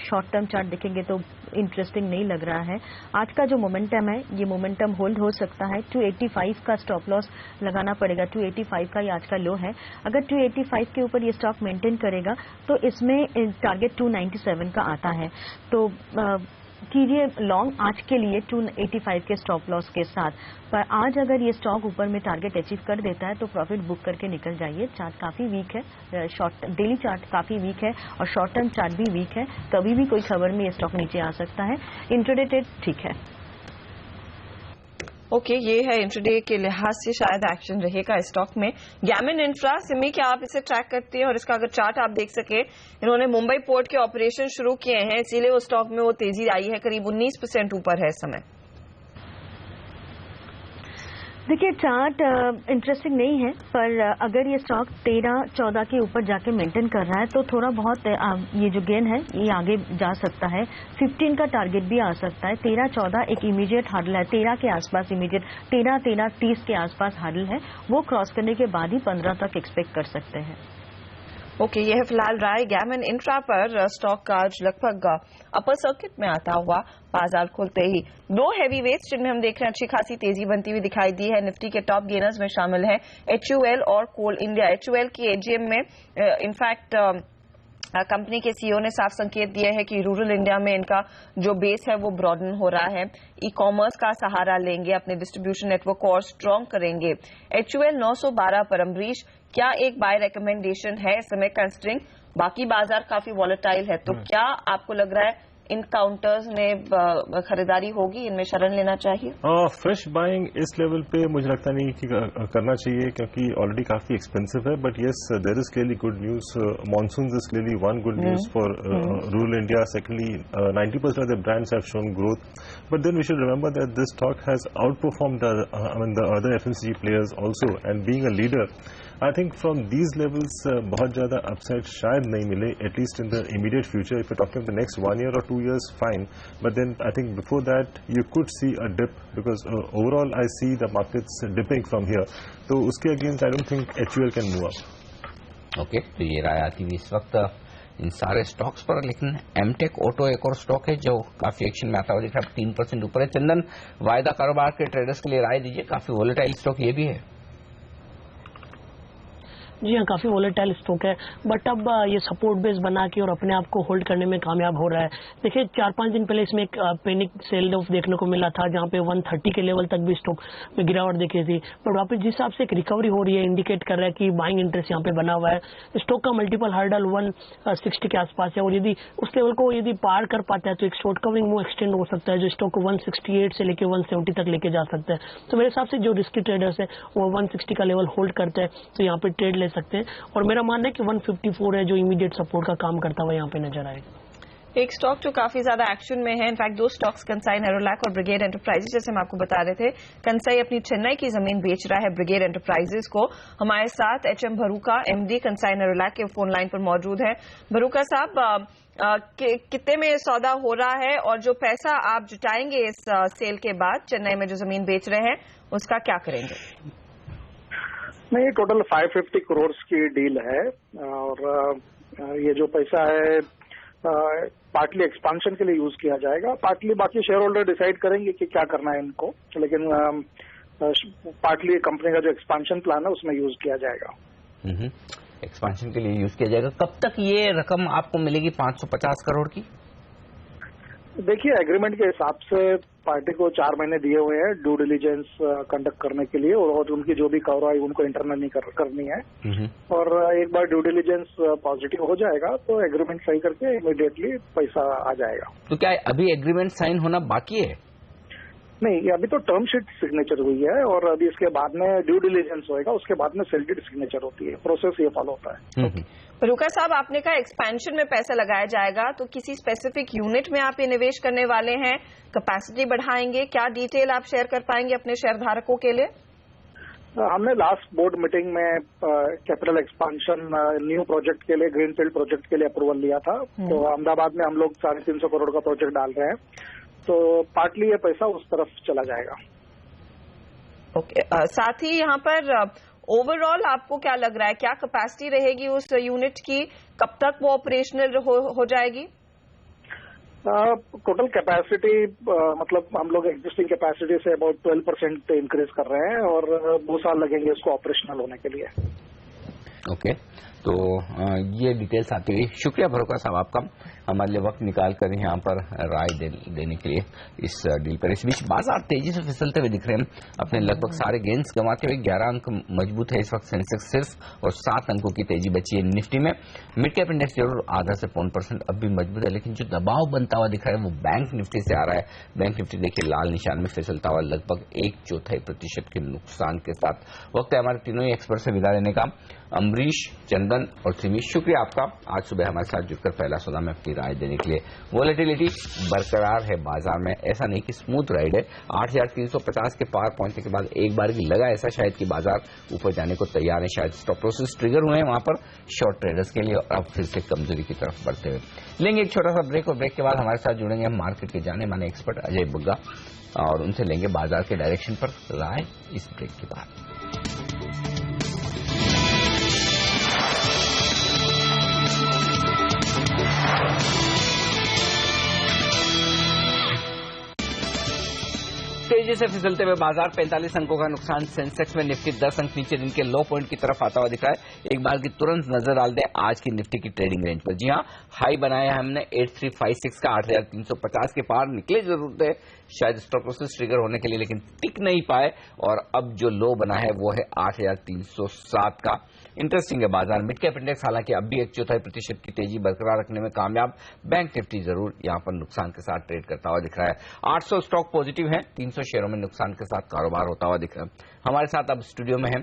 शॉर्ट टर्म चार्ट देखेंगे तो इंटरेस्टिंग नहीं लग रहा है। आज का जो मोमेंटम है, ये मोमेंटम होल्ड हो सकता है। 285 का स्टॉप लॉस लगाना पड़ेगा। 285 का ये आज का लो है। अगर 285 के ऊपर ये स्टॉक मेंटेन करेगा तो इसमें टारगेट 297 का आता है। तो कीजिए लॉन्ग आज के लिए 285 के स्टॉप लॉस के साथ। पर आज अगर ये स्टॉक ऊपर में टारगेट अचीव कर देता है तो प्रॉफिट बुक करके निकल जाइए। चार्ट काफी वीक है, डेली चार्ट काफी वीक है और शॉर्ट टर्म चार्ट भी वीक है। कभी भी कोई खबर में ये स्टॉक नीचे आ सकता है। इंट्राडे ट्रेड ठीक है। ओके, ये है इंट्राडे के लिहाज से शायद एक्शन रहेगा इस स्टॉक में। गैमन इंफ्रा, सिमी क्या आप इसे ट्रैक करती हैं? और इसका अगर चार्ट आप देख सके, इन्होंने मुंबई पोर्ट के ऑपरेशन शुरू किए हैं, इसीलिए वो स्टॉक में वो तेजी आई है, करीब 19% ऊपर है इस समय। देखिए चार्ट इंटरेस्टिंग नहीं है, पर अगर ये स्टॉक 13-14 के ऊपर जाके मेंटेन कर रहा है तो थोड़ा बहुत ये जो गेन है ये आगे जा सकता है। 15 का टारगेट भी आ सकता है। 13-14 एक इमीडिएट हार्डल है, 13 के आसपास इमीडिएट 13-30 के आसपास हार्डल है, वो क्रॉस करने के बाद ही 15 तक एक्सपेक्ट कर सकते हैं। ओके, यह है फिलहाल राय गैमन इंट्रा पर। स्टॉक का आज लगभग अपर सर्किट में आता हुआ बाजार खुलते ही दो हैवी वेट्स जिनमें हम देख रहे हैं अच्छी खासी तेजी बनती हुई दिखाई दी है। निफ्टी के टॉप गेनर्स में शामिल है HUL और कोल इंडिया। HUL की AGM में इनफैक्ट कंपनी के CEO ने साफ संकेत दिया है कि रूरल इंडिया में इनका जो बेस है वो ब्रॉडन हो रहा है, ई कॉमर्स का सहारा लेंगे, अपने डिस्ट्रीब्यूशन नेटवर्क को और स्ट्रॉन्ग करेंगे। HUL 912 पर। अम्बरीश, क्या एक बाय रिकमेंडेशन है इस समय कंसिडरिंग बाकी बाजार काफी वॉलेटाइल है, तो क्या आपको लग रहा है इन काउंटर्स में खरीदारी होगी, इनमें शरण लेना चाहिए? फ्रेश बाइंग इस लेवल पे मुझे लगता नहीं कि करना चाहिए क्योंकि ऑलरेडी काफी एक्सपेंसिव है। But yes, there is clearly good news. Monsoon is clearly one good news for rural India. Secondly 90% of the brands have shown growth, but then we should remember that this stock has outperformed the other FMCG players also, and being a leader, I think from these levels बहुत ज्यादा upside शायद नहीं मिले, at least in the immediate future. If you talking the next 1 year or 2 years, fine, but then I think before that you could see a dip because overall I see the markets dipping from here. तो उसके against I don't think HUL can move up. Okay, तो ये राय आती हुई इस वक्त इन सारे stocks पर। लेकिन एमटेक ऑटो एक और स्टॉक है जो काफी एक्शन में आता हुआ दिख रहा है, 3% ऊपर है। चंदन, वायदा कारोबार के ट्रेडर्स के लिए राय दीजिए, काफी वोलेटाइल स्टॉक ये भी है। जी हाँ, काफी वोलेटाइल स्टॉक है, बट अब ये सपोर्ट बेस बना के और अपने आप को होल्ड करने में कामयाब हो रहा है। देखिए 4-5 दिन पहले इसमें एक पैनिक सेल ऑफ देखने को मिला था जहां पे 130 के लेवल तक भी स्टॉक में गिरावट देखी थी, बट वापस जिस हिसाब से एक रिकवरी हो रही है इंडिकेट कर रहा है कि बाइंग इंटरेस्ट यहाँ पे बना हुआ है। स्टॉक का मल्टीपल हार्डल 160 के आसपास है और यदि उस लेवल को यदि पार कर पाता है तो एक शॉर्ट कवरिंग वो एक्सटेंड हो सकता है जो स्टॉक को 168 से लेकर 170 तक लेके जा सकता है। तो मेरे हिसाब से जो रिस्की ट्रेडर्स है वो 160 का लेवल होल्ड करते हैं तो यहाँ पे ट्रेड ले सकते हैं, और मेरा मानना है कि 154 है जो इमीडिएट सपोर्ट का काम करता हुआ यहाँ पे नजर आएगा। एक स्टॉक जो काफी ज्यादा एक्शन में है, इनफैक्ट दो स्टॉक्स कंसाई नेरोलैक और ब्रिगेड एंटरप्राइजेस, जैसे हम आपको बता रहे थे कंसाई अपनी चेन्नई की जमीन बेच रहा है ब्रिगेड एंटरप्राइजेस को। हमारे साथ HM भरूका MD कंसाई नेरोलैक के फोन लाइन पर मौजूद है। भरूका साहब, कितने में सौदा हो रहा है और जो पैसा आप जुटाएंगे इस सेल के बाद चेन्नई में जो जमीन बेच रहे हैं उसका क्या करेंगे? नहीं, ये टोटल 550 करोड़ की डील है और ये जो पैसा है पार्टली एक्सपांशन के लिए यूज किया जाएगा, पार्टली बाकी शेयर होल्डर डिसाइड करेंगे कि क्या करना है इनको, लेकिन पार्टली कंपनी का जो एक्सपांशन प्लान है उसमें यूज किया जाएगा। एक्सपांशन के लिए यूज किया जाएगा। कब तक ये रकम आपको मिलेगी 550 करोड़ की? देखिए, एग्रीमेंट के हिसाब से पार्टी को 4 महीने दिए हुए हैं ड्यू डिलीजेंस कंडक्ट करने के लिए और उनकी जो भी कार्रवाई उनको इंटरनली करनी है, और एक बार ड्यू डिलीजेंस पॉजिटिव हो जाएगा तो एग्रीमेंट सही करके इमीडिएटली पैसा आ जाएगा। तो क्या अभी एग्रीमेंट साइन होना बाकी है? नहीं, अभी तो टर्म शीट सिग्नेचर हुई है और अभी इसके बाद में ड्यू डिलीजेंस होएगा, उसके बाद में सेल्डेड सिग्नेचर होती है, प्रोसेस ये फॉलो होता है। भरूका साहब, आपने कहा एक्सपेंशन में पैसा लगाया जाएगा, तो किसी स्पेसिफिक यूनिट में आप ये निवेश करने वाले हैं, कैपेसिटी बढ़ाएंगे, क्या डिटेल आप शेयर कर पाएंगे अपने शेयरधारकों के लिए? हमने लास्ट बोर्ड मीटिंग में कैपिटल एक्सपांशन न्यू प्रोजेक्ट के लिए, ग्रीनफील्ड प्रोजेक्ट के लिए अप्रूवल लिया था। तो अहमदाबाद में हम लोग 350 करोड़ का प्रोजेक्ट डाल रहे हैं, तो पार्टली ये पैसा उस तरफ चला जाएगा। ओके, साथ ही यहाँ पर ओवरऑल आपको क्या लग रहा है, क्या कैपेसिटी रहेगी उस यूनिट की, कब तक वो ऑपरेशनल हो जाएगी? टोटल कैपेसिटी मतलब हम लोग existing capacity say about 12% increase कर रहे हैं और 2 साल लगेंगे इसको ऑपरेशनल होने के लिए। ओके, तो ये डिटेल्स आती हुई। शुक्रिया भरोका साहब आपका हमारे लिए वक्त निकाल कर यहाँ पर राय देने के लिए इस डील पर। इस बीच बाजार तेजी से फिसलते हुए दिख रहे हैं, अपने लगभग सारे गेंस गंवाते हुए 11 अंक मजबूत है इस वक्त सेंसेक्स सिर्फ, और 7 अंकों की तेजी बची है निफ्टी में। मिड कैप इंडेक्स जरूर आधा से 1% अब भी मजबूत है, लेकिन जो दबाव बनता हुआ दिख रहा है वो बैंक निफ्टी से आ रहा है। बैंक निफ्टी देखिए लाल निशान में फिसलता हुआ लगभग 1/4% के नुकसान के साथ। वक्त है हमारे तीनों ही एक्सपर्ट से विदा लेने का। अम्बरीश, चंदन चंदन और सिमी, शुक्रिया आपका आज सुबह हमारे साथ जुड़कर पहला सौदा में अपनी राय देने के लिए। वोलेटिलिटी बरकरार है बाजार में, ऐसा नहीं कि स्मूथ राइड है। 8,350 के पार पहुंचने के बाद एक बार भी लगा ऐसा शायद कि बाजार ऊपर जाने को तैयार है, शायद स्टॉप लॉसेस ट्रिगर हुए हैं वहां पर शॉर्ट ट्रेडर्स के लिए और अब फिर से कमजोरी की तरफ बढ़ते हुए। लेंगे एक छोटा सा ब्रेक और ब्रेक के बाद हमारे साथ जुड़ेंगे मार्केट के जाने माने एक्सपर्ट अजय बग्गा और उनसे लेंगे बाजार के डायरेक्शन पर राय इस ब्रेक के बाद। तेजी से फिसलते हुए बाजार, 45 अंकों का नुकसान। सेंसेक्स में निफ्टी 10 अंक नीचे दिन के लो पॉइंट की तरफ आता हुआ दिख रहा है। एक बार की तुरंत नजर डाल दें आज की निफ्टी की ट्रेडिंग रेंज पर। जी हां, हाई बनाया है हमने 8356 का, 8,350 के पार निकले जरूर थे शायद स्टॉप लॉसेस ट्रिगर होने के लिए, लेकिन टिक नहीं पाए और अब जो लो बना है वो है 8,307 का। इंटरेस्टिंग है बाजार। मिड कैप इंडेक्स हालांकि अब भी 1/4% की तेजी बरकरार रखने में कामयाब। बैंक निफ्टी जरूर यहां पर नुकसान के साथ ट्रेड करता हुआ दिख रहा है। 800 स्टॉक पॉजिटिव है, 300 शेयरों में नुकसान के साथ कारोबार होता हुआ दिख रहा है। हमारे साथ अब स्टूडियो में है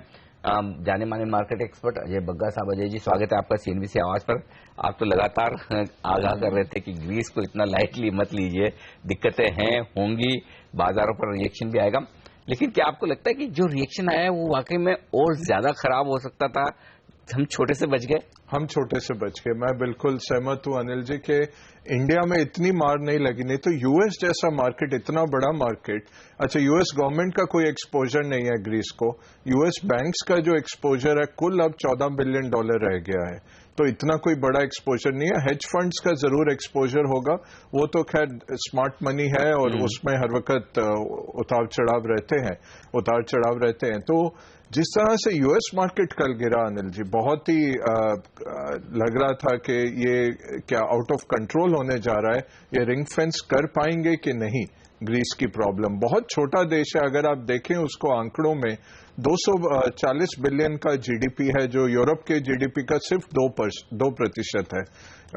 जाने माने मार्केट एक्सपर्ट अजय बग्गा साहब। अजय जी, स्वागत है आपका सीएनबीसी आवाज पर। आप तो लगातार आगाह कर रहे थे कि ग्रीस को इतना लाइटली मत लीजिए, दिक्कतें हैं, होंगी, बाजारों पर रिएक्शन भी आएगा, लेकिन क्या आपको लगता है कि जो रिएक्शन आया है वो वाकई में और ज्यादा खराब हो सकता था? हम छोटे से बच गए। हम छोटे से बच गए। मैं बिल्कुल सहमत हूं अनिल जी के इंडिया में इतनी मार नहीं लगी, नहीं तो यूएस जैसा मार्केट, इतना बड़ा मार्केट। अच्छा, यूएस गवर्नमेंट का कोई एक्सपोजर नहीं है ग्रीस को। यूएस बैंक्स का जो एक्सपोजर है कुल अब $14 बिलियन रह गया है, तो इतना कोई बड़ा एक्सपोजर नहीं है। हेज फंड्स का जरूर एक्सपोजर होगा, वो तो खैर स्मार्ट मनी है और उसमें हर वक्त उतार चढ़ाव रहते हैं। तो जिस तरह से यूएस मार्केट कल गिरा अनिल जी, बहुत ही लग रहा था कि ये क्या आउट ऑफ कंट्रोल होने जा रहा है, ये रिंग फेंस कर पाएंगे कि नहीं। ग्रीस की प्रॉब्लम, बहुत छोटा देश है, अगर आप देखें उसको आंकड़ों में 240 बिलियन का जीडीपी है, जो यूरोप के जीडीपी का सिर्फ 2% है।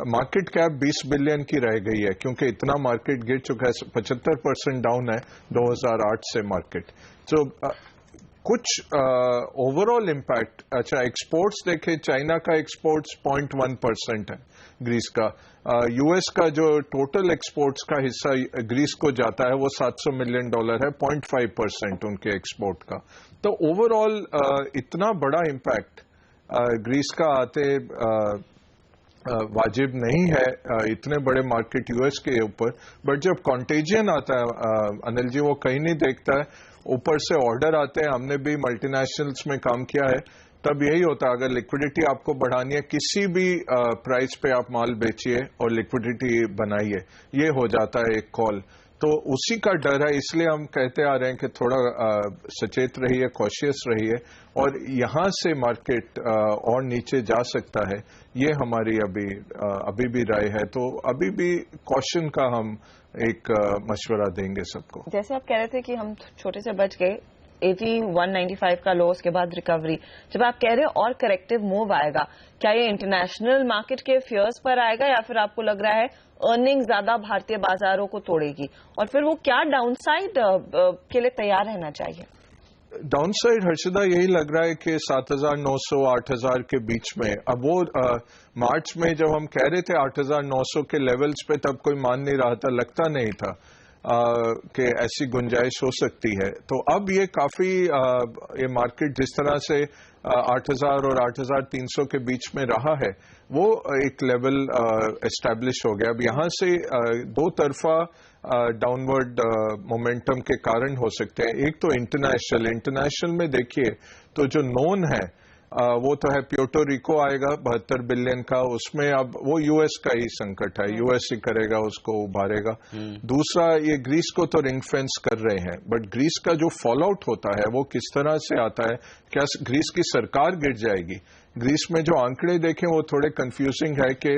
मार्केट कैप 20 बिलियन की रह गई है, क्योंकि इतना मार्केट गिर चुका है, 75% डाउन है 2008 से मार्केट। तो कुछ ओवरऑल इम्पैक्ट। अच्छा, एक्सपोर्ट्स देखें, चाइना का एक्सपोर्ट्स 0.1% है ग्रीस का। यूएस का जो टोटल एक्सपोर्ट्स का हिस्सा ग्रीस को जाता है वो $700 मिलियन है, 0.5% उनके एक्सपोर्ट का। तो ओवरऑल इतना बड़ा इम्पैक्ट ग्रीस का आते वाजिब नहीं है, इतने बड़े मार्केट यूएस के ऊपर। बट जब कॉन्टेजियन आता है अनिल जी, वो कहीं नहीं देखता है, ऊपर से ऑर्डर आते हैं। हमने भी मल्टीनेशनल्स में काम किया है, तब यही होता है, अगर लिक्विडिटी आपको बढ़ानी है, किसी भी प्राइस पे आप माल बेचिए और लिक्विडिटी बनाइए, ये हो जाता है एक कॉल। तो उसी का डर है, इसलिए हम कहते आ रहे हैं कि थोड़ा सचेत रहिए, कॉशियस रहिए, और यहां से मार्केट और नीचे जा सकता है, ये हमारी अभी भी राय है। तो अभी भी कॉशन का हम एक मशवरा देंगे सबको। जैसे आप कह रहे थे कि हम छोटे से बच गए, 8195 का लो, उसके बाद रिकवरी। जब आप कह रहे हैं और करेक्टिव मूव आएगा, क्या ये इंटरनेशनल मार्केट के फियर्स पर आएगा या फिर आपको लग रहा है अर्निंग ज्यादा भारतीय बाजारों को तोड़ेगी, और फिर वो क्या डाउनसाइड के लिए तैयार रहना चाहिए? डाउनसाइड हर्षदा यही लग रहा है कि 7,900 8,000 के बीच में। अब वो मार्च में जब हम कह रहे थे 8,900 के लेवल्स पे, तब कोई मान नहीं रहा था, लगता नहीं था कि ऐसी गुंजाइश हो सकती है। तो अब ये काफी ये मार्केट जिस तरह से 8,000 और 8,300 के बीच में रहा है, वो एक लेवल एस्टैब्लिश हो गया। अब यहां से दो तरफा डाउनवर्ड मोमेंटम के कारण हो सकते हैं। एक तो इंटरनेशनल में देखिए तो जो नोन है वो तो है प्यूर्टो रिको आएगा 72 बिलियन का, उसमें अब वो यूएस का ही संकट है, यूएस ही करेगा, उसको उभारेगा। दूसरा, ये ग्रीस को तो रिंग फेंस कर रहे हैं, बट ग्रीस का जो फॉल आउट होता है वो किस तरह से आता है, क्या ग्रीस की सरकार गिर जाएगी? ग्रीस में जो आंकड़े देखें वो थोड़े कंफ्यूजिंग है कि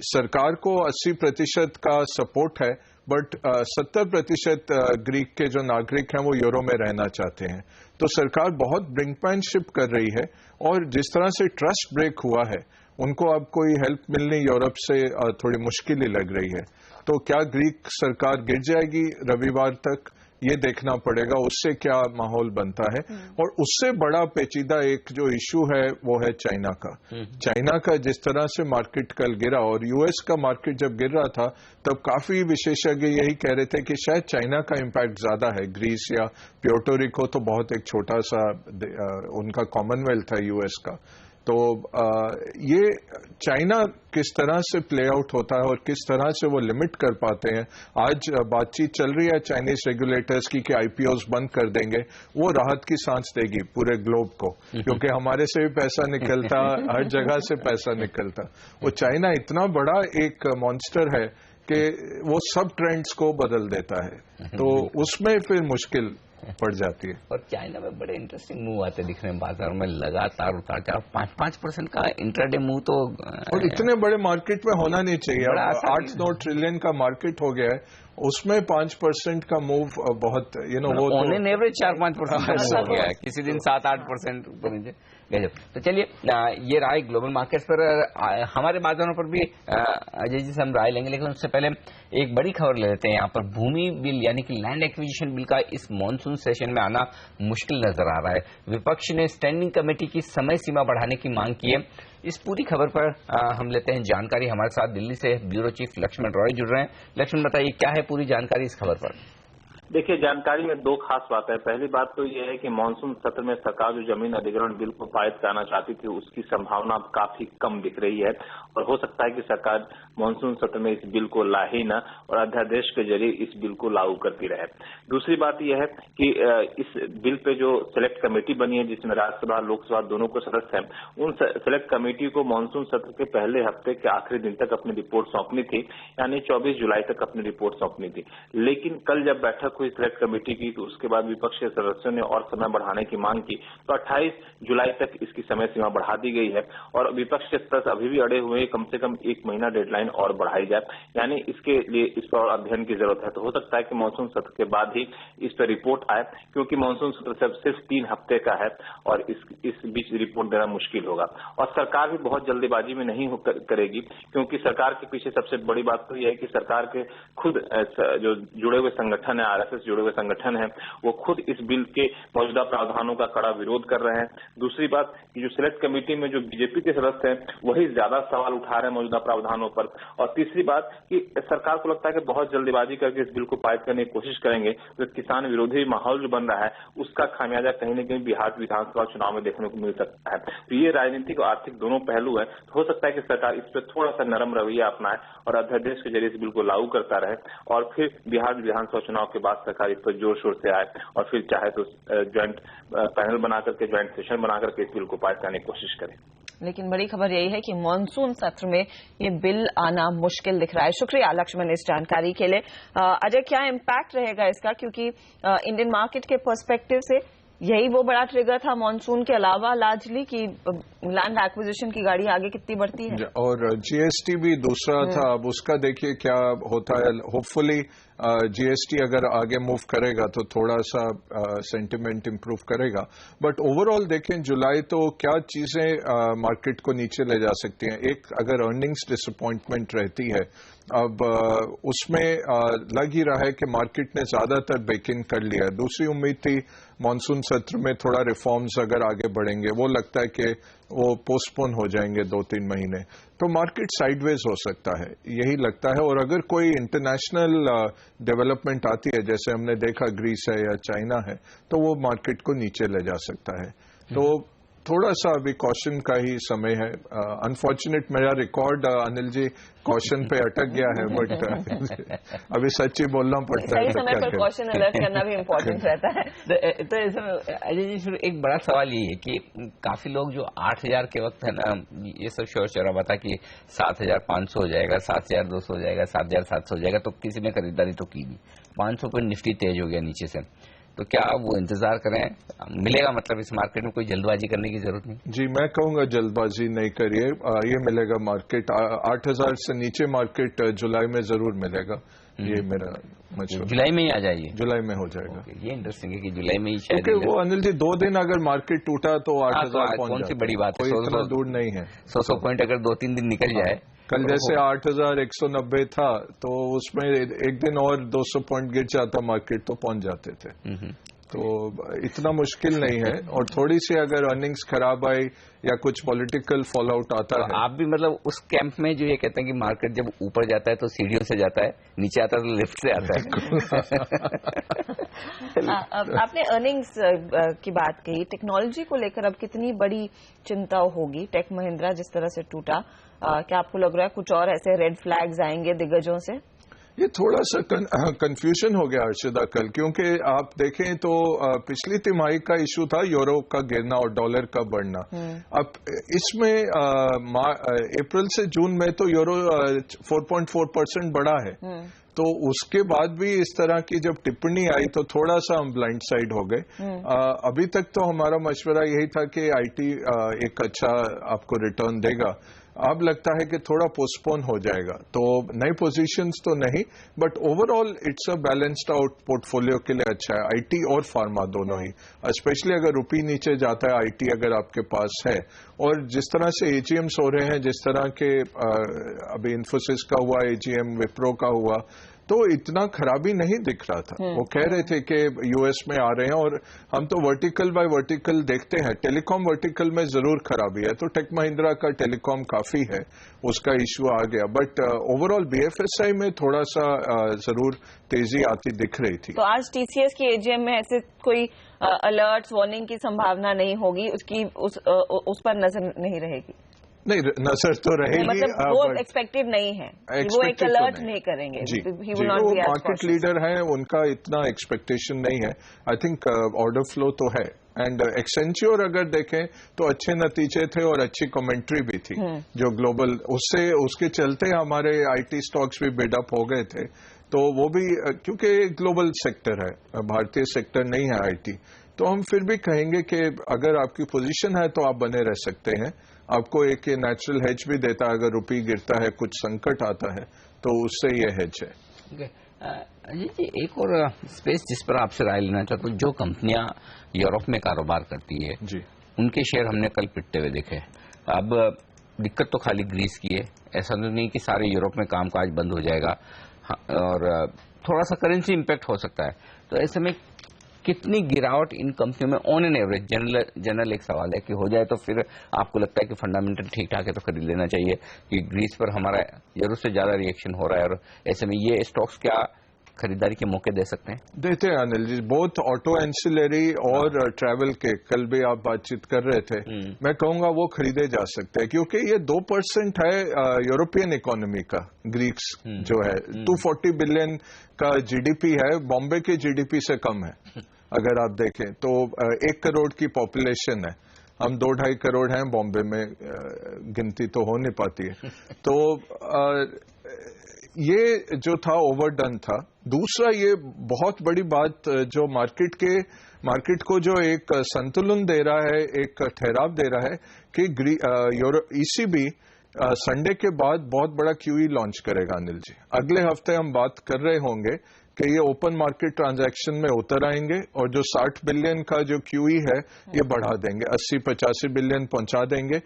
सरकार को 80% का सपोर्ट है, बट 70% ग्रीक के जो नागरिक हैं वो यूरो में रहना चाहते हैं। तो सरकार बहुत ब्रिंकमैनशिप कर रही है, और जिस तरह से ट्रस्ट ब्रेक हुआ है, उनको अब कोई हेल्प मिलनी यूरोप से थोड़ी मुश्किल ही लग रही है। तो क्या ग्रीक सरकार गिर जाएगी रविवार तक, ये देखना पड़ेगा उससे क्या माहौल बनता है। और उससे बड़ा पेचीदा एक जो इशू है वो है चाइना का। चाइना का जिस तरह से मार्केट कल गिरा और यूएस का मार्केट जब गिर रहा था तब काफी विशेषज्ञ यही कह रहे थे कि शायद चाइना का इम्पैक्ट ज्यादा है। ग्रीस या प्योर्टो रिको तो बहुत एक छोटा सा उनका कॉमनवेल्थ है यूएस का। तो ये चाइना किस तरह से प्ले आउट होता है और किस तरह से वो लिमिट कर पाते हैं। आज बातचीत चल रही है चाइनीज रेगुलेटर्स की कि आईपीओस बंद कर देंगे, वो राहत की सांस देगी पूरे ग्लोब को, क्योंकि हमारे से भी पैसा निकलता, हर जगह से पैसा निकलता। वो चाइना इतना बड़ा एक मॉन्स्टर है कि वो सब ट्रेंड्स को बदल देता है, तो उसमें फिर मुश्किल पड़ जाती है। और चाइना में बड़े इंटरेस्टिंग मूव आते दिख रहे हैं बाजार में, लगातार उतार चढ़ाव, 5% का इंट्राडे मूव तो और इतने बड़े मार्केट में होना नहीं चाहिए। 8-9 ट्रिलियन का मार्केट हो गया है, उसमें 5% का मूव बहुत वो ऑन एन एवरेज 4-5% का हो गया है, किसी दिन 7-8% ऊपर नीचे गजब। तो चलिए ये राय ग्लोबल मार्केट्स पर, हमारे बाजारों पर भी अजय जी से हम राय लेंगे, लेकिन उससे पहले एक बड़ी खबर ले लेते हैं। यहाँ पर भूमि बिल यानी कि लैंड एक्विजिशन बिल का इस मॉनसून सेशन में आना मुश्किल नजर आ रहा है। विपक्ष ने स्टैंडिंग कमेटी की समय सीमा बढ़ाने की मांग की है। इस पूरी खबर पर हम लेते हैं जानकारी। हमारे साथ दिल्ली से ब्यूरो चीफ लक्ष्मण रॉय जुड़ रहे हैं। लक्ष्मण, बताइए क्या है पूरी जानकारी इस खबर पर? देखिए, जानकारी में दो खास बात है। पहली बात तो यह है कि मानसून सत्र में सरकार जो जमीन अधिग्रहण बिल को पारित कराना चाहती थी उसकी संभावना काफी कम दिख रही है और हो सकता है कि सरकार मानसून सत्र में इस बिल को ला ही न और अध्यादेश के जरिए इस बिल को लागू करती रहे। दूसरी बात यह है कि इस बिल पे जो सिलेक्ट कमेटी बनी है जिसमें राज्यसभा लोकसभा दोनों को सदस्य हैं, उन सिलेक्ट कमेटी को मानसून सत्र के पहले हफ्ते के आखिरी दिन तक अपनी रिपोर्ट सौंपनी थी, यानी 24 जुलाई तक अपनी रिपोर्ट सौंपनी थी। लेकिन कल जब बैठक हुई सिलेक्ट कमेटी की तो उसके बाद विपक्ष के सदस्यों ने और समय बढ़ाने की मांग की, तो 28 जुलाई तक इसकी समय सीमा बढ़ा दी गई है और विपक्ष के सदस्य अभी भी अड़े हुए कम से कम 1 महीना डेडलाइन और बढ़ाई जाए, यानी इसके लिए इस पर अध्ययन की जरूरत है। तो हो सकता है कि मानसून सत्र के बाद ही इस पर रिपोर्ट आए, क्योंकि मानसून सत्र सिर्फ 3 हफ्ते का है और इस बीच रिपोर्ट देना मुश्किल होगा। और सरकार भी बहुत जल्दीबाजी में नहीं करेगी, क्योंकि सरकार के पीछे सबसे बड़ी बात तो यह है कि सरकार के खुद जो जुड़े हुए संगठन है, आरएसएस जुड़े हुए संगठन है, वो खुद इस बिल के मौजूदा प्रावधानों का कड़ा विरोध कर रहे हैं। दूसरी बात कि जो सिलेक्ट कमेटी में जो बीजेपी के सदस्य हैं वही ज्यादा सवाल उठा रहे हैं मौजूदा प्रावधानों पर। और तीसरी बात कि सरकार को लगता है कि बहुत जल्दीबाजी करके इस बिल को पारित करने की कोशिश करेंगे तो किसान विरोधी माहौल जो बन रहा है उसका खामियाजा कहीं न कहीं बिहार विधानसभा चुनाव में देखने को मिल सकता है। तो ये राजनीतिक और आर्थिक दोनों पहलू है। तो हो सकता है कि सरकार इस पर थोड़ा सा नरम रवैया अपनाए और अध्यादेश के जरिए इस बिल को लागू करता रहे और फिर बिहार विधानसभा चुनाव के बाद सरकार इस पर जोर शोर से आए और फिर चाहे तो ज्वाइंट पैनल बना करके, ज्वाइंट सेशन बना करके इस बिल को पारित करने की कोशिश करें। लेकिन बड़ी खबर यही है कि मानसून सत्र में ये बिल आना मुश्किल दिख रहा है। शुक्रिया लक्ष्मण इस जानकारी के लिए। अजय, क्या इम्पैक्ट रहेगा इसका, क्योंकि इंडियन मार्केट के पर्सपेक्टिव से यही वो बड़ा ट्रिगर था मानसून के अलावा लार्जली कि लैंड एक्विजिशन की गाड़ी आगे कितनी बढ़ती है और जीएसटी भी दूसरा था। अब उसका देखिए क्या होता है। होपफुली जीएसटी अगर आगे मूव करेगा तो थोड़ा सा सेंटिमेंट इंप्रूव करेगा, बट ओवरऑल देखें जुलाई तो क्या चीजें मार्केट को नीचे ले जा सकती हैं। एक, अगर अर्निंग्स डिसअपॉइंटमेंट रहती है, अब उसमें लग ही रहा है कि मार्केट ने ज्यादातर बेक इन कर लिया। दूसरी उम्मीद थी मानसून सत्र में थोड़ा रिफॉर्म्स अगर आगे बढ़ेंगे, वो लगता है कि वो पोस्टपोन हो जाएंगे 2-3 महीने, तो मार्केट साइडवेज हो सकता है, यही लगता है। और अगर कोई इंटरनेशनल डेवलपमेंट आती है जैसे हमने देखा ग्रीस है या चाइना है, तो वो मार्केट को नीचे ले जा सकता है। तो थोड़ा सा अभी कॉशन का ही समय है। अनफॉर्चुनेट मेरा रिकॉर्ड अनिल जी कॉशन पे अटक गया है, बट अभी सच्ची बोलना पड़ता है। सही समय पर कॉशन अलर्ट करना भी इम्पोर्टेंट रहता है। तो अजय जी, फिर एक बड़ा सवाल ये है कि काफी लोग जो 8,000 के वक्त है ना, ये सब शोर शराबा था कि 7,500 हो जाएगा, 7,200 हो जाएगा, 7,700 हो जाएगा, तो किसी ने खरीदारी तो की नहीं। 500 पर निफ्टी तेज हो गया नीचे से। तो क्या वो इंतजार करें, मिलेगा? मतलब इस मार्केट में कोई जल्दबाजी करने की जरूरत नहीं। जी, मैं कहूंगा जल्दबाजी नहीं करिए, ये मिलेगा मार्केट 8,000 से नीचे मार्केट जुलाई में जरूर मिलेगा। ये मेरा मशवरा। जुलाई में ही आ जाइए? जुलाई में हो जाएगा। ये इंटरेस्टिंग है कि जुलाई में ही शायद। क्योंकि वो अनिल जी 2 दिन अगर मार्केट टूटा तो 8,000 कौन सी बड़ी बात है, इतना दूर नहीं है। 100 पॉइंट अगर 2-3 दिन निकल जाए कल जैसे 8,190 था तो उसमें एक दिन और 200 पॉइंट गिर जाता मार्केट तो पहुंच जाते थे। तो इतना मुश्किल नहीं है, और थोड़ी सी अगर अर्निंग्स खराब आई या कुछ पॉलिटिकल फॉल आउट आता है। आप भी मतलब उस कैंप में जो ये कहते हैं कि मार्केट जब ऊपर जाता है तो सीढ़ियों से जाता है, नीचे आता है तो लिफ्ट से आता है। आपने अर्निंग्स की बात कही, टेक्नोलॉजी को लेकर अब कितनी बड़ी चिंता होगी? टेक महिंद्रा जिस तरह से टूटा, क्या आपको लग रहा है कुछ और ऐसे रेड फ्लैग्स आएंगे दिग्गजों से? ये थोड़ा सा कंफ्यूजन हो गया अर्शिदा कल, क्योंकि आप देखें तो पिछली तिमाही का इशू था यूरो का गिरना और डॉलर का बढ़ना। अब इसमें अप्रैल से जून में तो यूरो 4.4% बढ़ा है, तो उसके बाद भी इस तरह की जब टिप्पणी आई तो थोड़ा सा हम ब्लाइंड साइड हो गए। अभी तक तो हमारा मशवरा यही था कि आईटी एक अच्छा आपको रिटर्न देगा। अब लगता है कि थोड़ा पोस्टपोन हो जाएगा, तो नई पोजीशंस तो नहीं, but overall it's a balanced out portfolio के लिए अच्छा है, आईटी और फार्मा दोनों ही। स्पेशली अगर रुपये नीचे जाता है, आईटी अगर आपके पास है, और जिस तरह से एजीएम्स हो रहे हैं, जिस तरह के अभी इन्फोसिस का हुआ एजीएम, विप्रो का हुआ, तो इतना खराबी नहीं दिख रहा था। वो कह रहे थे कि यूएस में आ रहे हैं, और हम तो वर्टिकल बाय वर्टिकल देखते हैं। टेलीकॉम वर्टिकल में जरूर खराबी है, तो टेक महिंद्रा का टेलीकॉम काफी है, उसका इश्यू आ गया, बट ओवरऑल बीएफएसआई में थोड़ा सा जरूर तेजी आती दिख रही थी। तो आज टीसीएस की एजीएम में ऐसे कोई अलर्ट्स, वार्निंग की संभावना नहीं होगी, उसकी उस पर नजर नहीं रहेगी? नहीं, नजर तो रहेगी, मतलब वो एक्सपेक्टेड नहीं है, वो एक अलर्ट नहीं करेंगे। जी, वो मार्केट लीडर है, उनका इतना एक्सपेक्टेशन नहीं है। आई थिंक ऑर्डर फ्लो तो है, एंड एक्सेंच्योर अगर देखें तो अच्छे नतीजे थे और अच्छी कमेंट्री भी थी जो ग्लोबल, उसके चलते हमारे आईटी स्टॉक्स भी बिल्डअप हो गए थे। तो वो भी क्योंकि ग्लोबल सेक्टर है, भारतीय सेक्टर नहीं है आईटी, तो हम फिर भी कहेंगे कि अगर आपकी पोजीशन है तो आप बने रह सकते हैं। आपको एक नेचुरल हेज भी देता है, अगर रुपये गिरता है, कुछ संकट आता है, तो उससे ये हेज है। अजय जी, एक और स्पेस जिस पर आपसे राय लेना चाहता हूँ, जो कंपनियां यूरोप में कारोबार करती है जी, उनके शेयर हमने कल पिटते हुए देखे। अब दिक्कत तो खाली ग्रीस की है, ऐसा तो नहीं कि सारे यूरोप में कामकाज बंद हो जाएगा, और थोड़ा सा करेंसी इम्पैक्ट हो सकता है। तो ऐसे में कितनी गिरावट इन कंपनियों में ऑन एन एवरेज, जनरल एक सवाल है कि हो जाए तो फिर आपको लगता है कि फंडामेंटल ठीक ठाक है तो खरीद लेना चाहिए, कि ग्रीस पर हमारा जरूरत से ज्यादा रिएक्शन हो रहा है, और ऐसे में ये स्टॉक्स क्या खरीदारी के मौके दे सकते हैं? देते हैं अनिल जी, बहुत ऑटो एंसिलरी और ट्रैवल के, कल भी आप बातचीत कर रहे थे, मैं कहूंगा वो खरीदे जा सकते हैं, क्योंकि ये 2% है यूरोपियन इकोनॉमी का। ग्रीक्स जो है 240 बिलियन का जीडीपी है, बॉम्बे के जीडीपी से कम है। अगर आप देखें तो 1 करोड़ की पॉपुलेशन है, हम 2-2.5 करोड़ हैं बॉम्बे में, गिनती तो हो नहीं पाती है। तो ये जो था ओवरडन था। दूसरा, ये बहुत बड़ी बात जो मार्केट को जो एक संतुलन दे रहा है, एक ठहराव दे रहा है कि ईसीबी संडे के बाद बहुत बड़ा क्यूई लॉन्च करेगा। अनिल जी, अगले हफ्ते हम बात कर रहे होंगे कि ये ओपन मार्केट ट्रांजैक्शन में उतर आएंगे, और जो 60 बिलियन का जो क्यूई है ये बढ़ा देंगे, 80-85 बिलियन पहुंचा देंगे।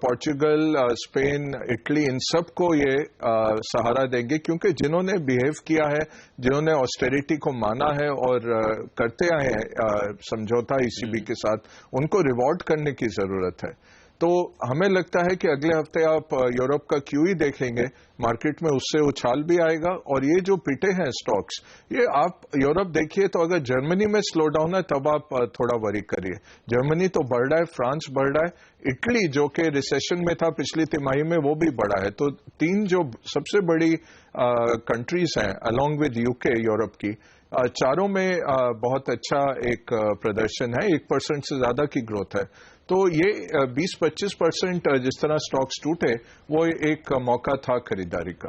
पोर्चुगल, स्पेन, इटली, इन सब को ये सहारा देंगे, क्योंकि जिन्होंने बिहेव किया है, जिन्होंने ऑस्टेरिटी को माना है और करते आए हैं समझौता ईसीबी के साथ, उनको रिवॉर्ड करने की जरूरत है। तो हमें लगता है कि अगले हफ्ते आप यूरोप का क्यूई देखेंगे, मार्केट में उससे उछाल भी आएगा। और ये जो पिटे हैं स्टॉक्स, ये आप यूरोप देखिए तो अगर जर्मनी में स्लो डाउन है तब आप थोड़ा वरी करिए। जर्मनी तो बढ़ रहा है, फ्रांस बढ़ रहा है, इटली जो कि रिसेशन में था पिछली तिमाही में वो भी बढ़ा है। तो 3 जो सबसे बड़ी कंट्रीज हैं अलॉन्ग विद यूके यूरोप की, चारों में बहुत अच्छा एक प्रदर्शन है, 1% से ज्यादा की ग्रोथ है। तो ये 20-25% जिस तरह स्टॉक्स टूटे, वो एक मौका था खरीदारी का।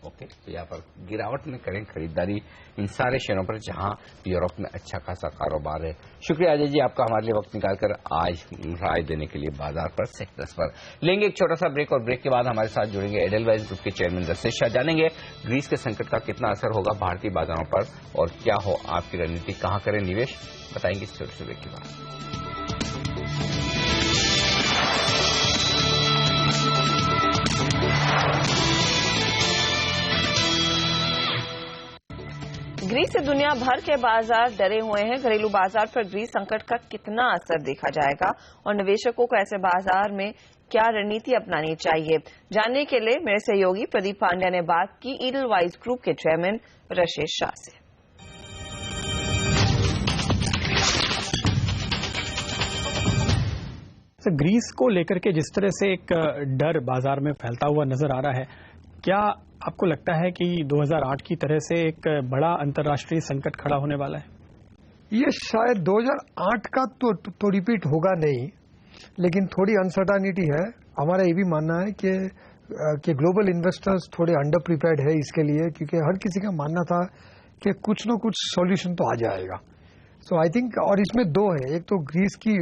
ओके, तो यहाँ पर गिरावट में करें खरीदारी इन सारे शेयरों पर जहां यूरोप में अच्छा खासा कारोबार है। शुक्रिया अजय जी आपका हमारे लिए वक्त निकालकर आज राय देने के लिए बाजार पर, सेक्टर्स पर। लेंगे एक छोटा सा ब्रेक, और ब्रेक के बाद हमारे साथ जुड़ेंगे एडलवाइज ग्रुप के चेयरमैन रसेश शाह। जानेंगे ग्रीस के संकट का कितना असर होगा भारतीय बाजारों पर, और क्या हो आपकी रणनीति, कहां करें निवेश, बताएंगे इस छोटे से ब्रेक के बाद। ग्रीस से दुनिया भर के बाजार डरे हुए हैं। घरेलू बाजार पर ग्रीस संकट का कितना असर देखा जाएगा और निवेशकों को ऐसे बाजार में क्या रणनीति अपनानी चाहिए, जानने के लिए मेरे सहयोगी प्रदीप पांड्या ने बात की ईडलवाइज ग्रुप के चेयरमैन रशेद शाह से। ग्रीस को लेकर के जिस तरह से एक डर बाजार में फैलता हुआ नजर आ रहा है, क्या आपको लगता है कि 2008 की तरह से एक बड़ा अंतर्राष्ट्रीय संकट खड़ा होने वाला है? ये शायद 2008 का तो रिपीट होगा नहीं, लेकिन थोड़ी अनसर्टेनिटी है। हमारा ये भी मानना है कि ग्लोबल इन्वेस्टर्स थोड़े अंडर प्रिपेयर्ड है इसके लिए, क्योंकि हर किसी का मानना था कि कुछ न कुछ सॉल्यूशन तो आ जाएगा। सो आई थिंक, और इसमें दो है, एक तो ग्रीस की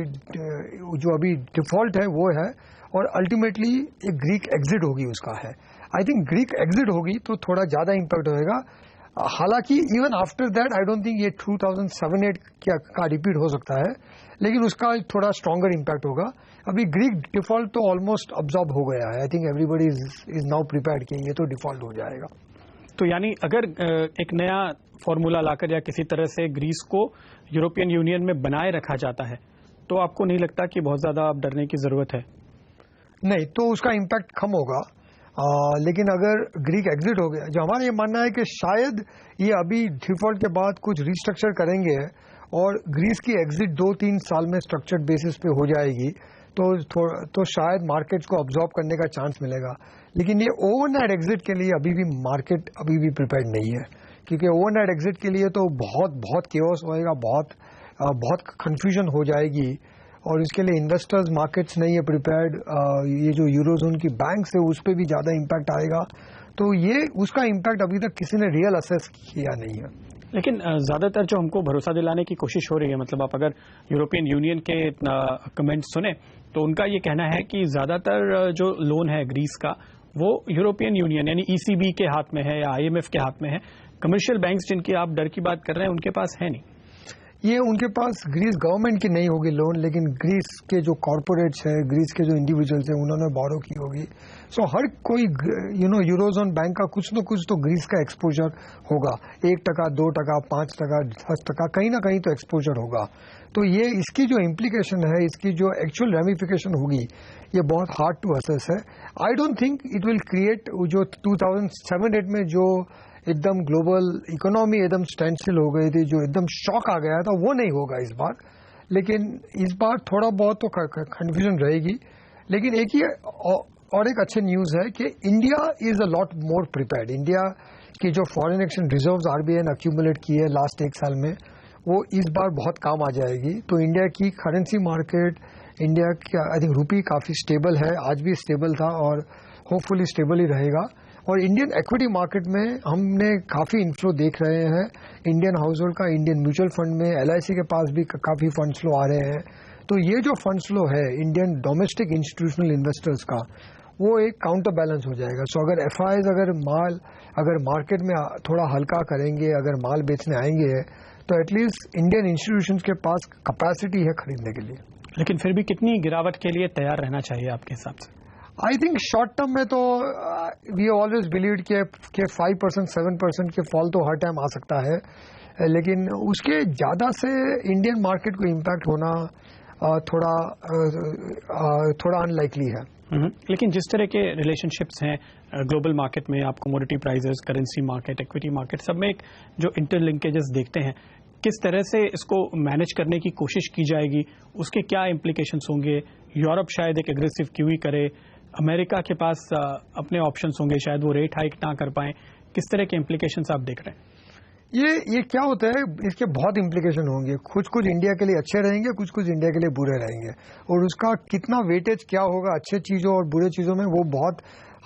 जो अभी डिफॉल्ट है वो है, और अल्टीमेटली एक ग्रीक एग्जिट होगी उसका है। आई थिंक ग्रीक एग्जिट होगी तो थोड़ा ज्यादा इम्पैक्ट होएगा। हालांकि even after that I don't think ये 2007-8 का रिपीट हो सकता है, लेकिन उसका थोड़ा स्ट्रॉन्गर इम्पैक्ट होगा। अभी ग्रीक डिफॉल्ट तो ऑलमोस्ट अब्जॉर्ब हो गया है। I think everybody is now prepared कि ये तो डिफॉल्ट हो जाएगा। तो यानी अगर एक नया फॉर्मूला लाकर या किसी तरह से ग्रीस को यूरोपियन यूनियन में बनाए रखा जाता है, तो आपको नहीं लगता कि बहुत ज्यादा अब डरने की जरूरत है? नहीं, तो उसका इम्पैक्ट कम होगा। लेकिन अगर ग्रीक एग्जिट हो गया, जो हमारा ये मानना है कि शायद ये अभी डिफॉल्ट के बाद कुछ रिस्ट्रक्चर करेंगे और ग्रीस की एग्जिट 2-3 साल में स्ट्रक्चर्ड बेसिस पे हो जाएगी, तो शायद मार्केट्स को अब्जॉर्ब करने का चांस मिलेगा। लेकिन ये ओवरनाइट एग्जिट के लिए अभी भी मार्केट अभी भी प्रिपेयर्ड नहीं है, क्योंकि ओवरनाइट एग्जिट के लिए तो बहुत केओस होएगा, बहुत कंफ्यूजन हो जाएगी, और इसके लिए इन्वेस्टर्स मार्केट्स नहीं है प्रिपेयर्ड। ये जो यूरोजोन की बैंक्स है उस पर भी ज्यादा इम्पैक्ट आएगा, तो ये उसका इम्पैक्ट अभी तक किसी ने रियल असेस किया नहीं है। लेकिन ज्यादातर जो हमको भरोसा दिलाने की कोशिश हो रही है, मतलब आप अगर यूरोपियन यूनियन के कमेंट सुने तो उनका ये कहना है कि ज्यादातर जो लोन है ग्रीस का वो यूरोपियन यूनियन यानी ईसीबी के हाथ में है या आईएमएफ के हाथ में है। कमर्शियल बैंक्स जिनकी आप डर की बात कर रहे हैं उनके पास है नहीं। ये उनके पास ग्रीस गवर्नमेंट की नहीं होगी लोन, लेकिन ग्रीस के जो कॉर्पोरेट्स है, ग्रीस के जो इंडिविजुअल्स है, उन्होंने बोरो की होगी। सो हर कोई यूरोजोन बैंक का कुछ न कुछ तो ग्रीस का एक्सपोजर होगा। 1%, 2%, 5%, 10%, कहीं ना कहीं तो एक्सपोजर होगा। तो ये इसकी जो इम्प्लीकेशन है, इसकी जो एक्चुअल रेमिफिकेशन होगी, ये बहुत हार्ड टू असेस है। I don't think it will create, जो 2007-8 में जो एकदम ग्लोबल इकोनॉमी एकदम स्टैंडस्टिल हो गई थी, जो एकदम शॉक आ गया था, वो नहीं होगा इस बार। लेकिन इस बार थोड़ा बहुत तो कंफ्यूजन रहेगी। लेकिन एक ही और एक अच्छी न्यूज है कि India is a lot more prepared. India की जो फॉरेन एक्सचेंज रिजर्व्स आरबीआई ने अक्यूमुलेट की है लास्ट 1 साल में, वो इस बार बहुत काम आ जाएगी। तो इंडिया की करेंसी मार्केट, इंडिया की आई थिंक रूपी काफी स्टेबल है, आज भी स्टेबल था और होपफुली स्टेबल ही रहेगा। और इंडियन इक्विटी मार्केट में हमने काफी इन्फ्लो देख रहे हैं इंडियन हाउस होल्ड का, इंडियन म्यूचुअल फंड में, एलआईसी के पास भी काफी फंड फ्लो आ रहे हैं। तो ये जो फंड फ्लो है इंडियन डोमेस्टिक इंस्टीट्यूशनल इन्वेस्टर्स का, वो एक काउंटर बैलेंस हो जाएगा। सो अगर एफआईज अगर मार्केट में थोड़ा हल्का करेंगे, अगर माल बेचने आएंगे, तो एटलीस्ट इंडियन इंस्टीट्यूशंस के पास कैपेसिटी है खरीदने के लिए। लेकिन फिर भी कितनी गिरावट के लिए तैयार रहना चाहिए आपके हिसाब से? आई थिंक शॉर्ट टर्म में तो वी ऑलवेज बिलीव कि 5%, 7% के फॉल तो हर टाइम आ सकता है, लेकिन उसके ज्यादा से इंडियन मार्केट को इम्पैक्ट होना थोड़ा अनलाइकली है। लेकिन जिस तरह के रिलेशनशिप्स हैं ग्लोबल मार्केट में, आप commodity prices, currency market, equity market, सब में एक जो इंटरलिंकेजेस देखते हैं, किस तरह से इसको मैनेज करने की कोशिश की जाएगी, उसके क्या इम्प्लीकेशंस होंगे? यूरोप शायद एक एग्रेसिव क्यूई करे, अमेरिका के पास अपने ऑप्शंस होंगे, शायद वो रेट हाइक ना कर पाए। किस तरह के इम्प्लीकेशंस आप देख रहे हैं? ये क्या होता है, इसके बहुत इम्प्लीकेशन होंगे। कुछ इंडिया के लिए अच्छे रहेंगे, कुछ इंडिया के लिए बुरे रहेंगे, और उसका कितना वेटेज क्या होगा अच्छे चीजों और बुरे चीजों में, वो बहुत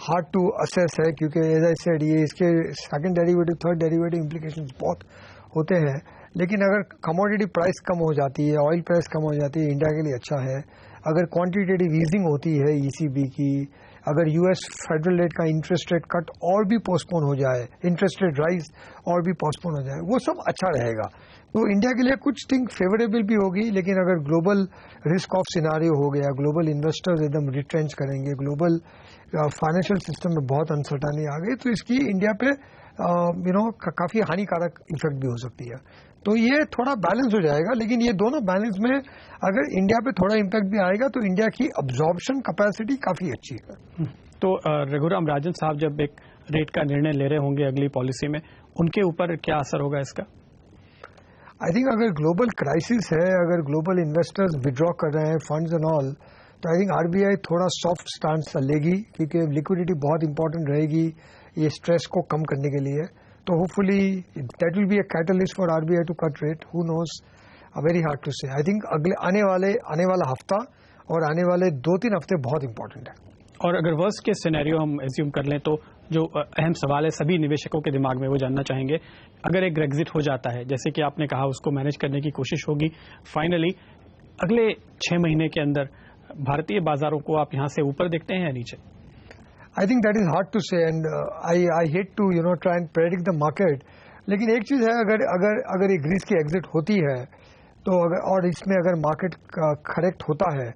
हार्ड टू असेस है। क्योंकि एज आई सेड, ये इसके second derivative, third derivative implications बहुत होते हैं। लेकिन अगर कमोडिटी प्राइस कम हो जाती है, ऑयल प्राइस कम हो जाती है, इंडिया के लिए अच्छा है। अगर क्वांटिटेटिव ईजिंग होती है ईसीबी की, अगर यूएस फेडरल रेट का इंटरेस्ट रेट कट और भी पोस्टपोन हो जाए, इंटरेस्ट रेट राइज और भी पोस्टपोन हो जाए, वो सब अच्छा रहेगा। तो इंडिया के लिए कुछ थिंग फेवरेबल भी होगी। लेकिन अगर ग्लोबल रिस्क ऑफ सिनारियो हो गया, ग्लोबल इन्वेस्टर्स एकदम रिट्रेंच करेंगे, ग्लोबल फाइनेंशियल सिस्टम में बहुत अनसर्टेनिटी आ गई, तो इसकी इंडिया पे काफी हानिकारक इफेक्ट भी हो सकती है। तो ये थोड़ा बैलेंस हो जाएगा, लेकिन ये दोनों बैलेंस में अगर इंडिया पे थोड़ा इम्पैक्ट भी आएगा तो इंडिया की अब्जॉर्प्शन कैपेसिटी काफी अच्छी है। तो रघुराम राजन साहब जब एक रेट का निर्णय ले रहे होंगे अगली पॉलिसी में, उनके ऊपर क्या असर होगा इसका? आई थिंक अगर ग्लोबल क्राइसिस है, अगर ग्लोबल इन्वेस्टर्स विड्रॉ कर रहे हैं फंड्स एंड ऑल, तो आई थिंक आरबीआई थोड़ा सॉफ्ट स्टांस लेगी, क्योंकि लिक्विडिटी बहुत इंपॉर्टेंट रहेगी ये स्ट्रेस को कम करने के लिए। तो hopefully that will be a catalyst for RBI to cut rate, who knows, very hard to say. I think आने वाला हफ्ता और आने वाले 2-3 हफ्ते बहुत इंपॉर्टेंट है। और अगर वर्स्ट केस सिनेरियो हम एज्यूम कर लें तो जो अहम सवाल है सभी निवेशकों के दिमाग में, वो जानना चाहेंगे, अगर एक ब्रेग्जिट हो जाता है, जैसे कि आपने कहा, उसको मैनेज करने की कोशिश होगी, फाइनली अगले 6 महीने के अंदर भारतीय बाजारों को आप यहां से ऊपर देखते हैं या नीचे? I think that is hard to say and I hate to try and predict the market. लेकिन एक चीज है, अगर ये ग्रीस की एग्जिट होती है तो और इसमें अगर मार्केट करेक्ट होता है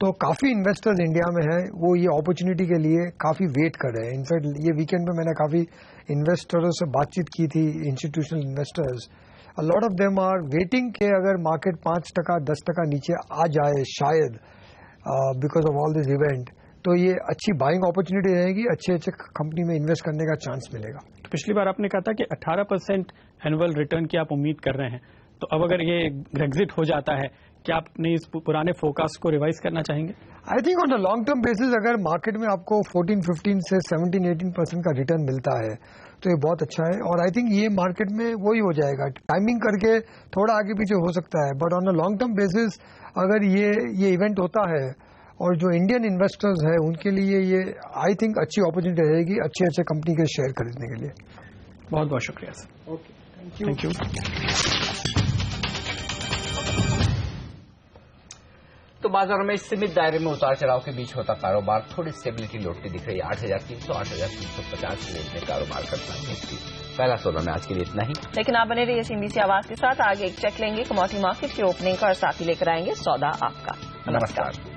तो काफी इन्वेस्टर्स इंडिया में हैं, वो ये अपॉर्चुनिटी के लिए काफी वेट कर रहे हैं। इनफैक्ट ये वीकेंड में मैंने काफी इन्वेस्टरों से बातचीत की थी, institutional investors. A lot of them are waiting कि अगर मार्केट 5%-10% नीचे आ जाए शायद because of all this event, तो ये अच्छी बाइंग अपॉर्चुनिटी रहेगी, अच्छे कंपनी में इन्वेस्ट करने का चांस मिलेगा। तो पिछली बार आपने कहा था कि 18% एनुअल रिटर्न की आप उम्मीद कर रहे हैं, तो अब अगर ये ब्रेग्जिट हो जाता है, क्या आप अपने इस पुराने फोरकास्ट को रिवाइज करना चाहेंगे? I think on a long term basis अगर मार्केट में आपको 14-15 से 17-18% का रिटर्न मिलता है तो ये बहुत अच्छा है। और आई थिंक ये मार्केट में वही हो जाएगा, टाइमिंग करके थोड़ा आगे पीछे हो सकता है, but on a long term basis अगर ये इवेंट होता है और जो इंडियन इन्वेस्टर्स है उनके लिए ये आई थिंक अच्छी अपॉर्चुनिटी रहेगी अच्छे कंपनी के शेयर खरीदने के लिए। बहुत बहुत शुक्रिया सर। Okay, thank you. तो बाजारों में सीमित दायरे में उतार चढ़ाव के बीच होता कारोबार थोड़ी स्टेबिलिटी लौटती दिख रही है। 8,300 8,350 के रेंज में कारोबार करता है निफ्टी। पहला सोलह में आज के लिए इतना ही, लेकिन आप बने रहिए सीबीसी आवाज के साथ। आगे एक चेक लेंगे कमोडिटी मार्केट की ओपनिंग का और साथ ही लेकर आएंगे सौदा आपका। नमस्कार।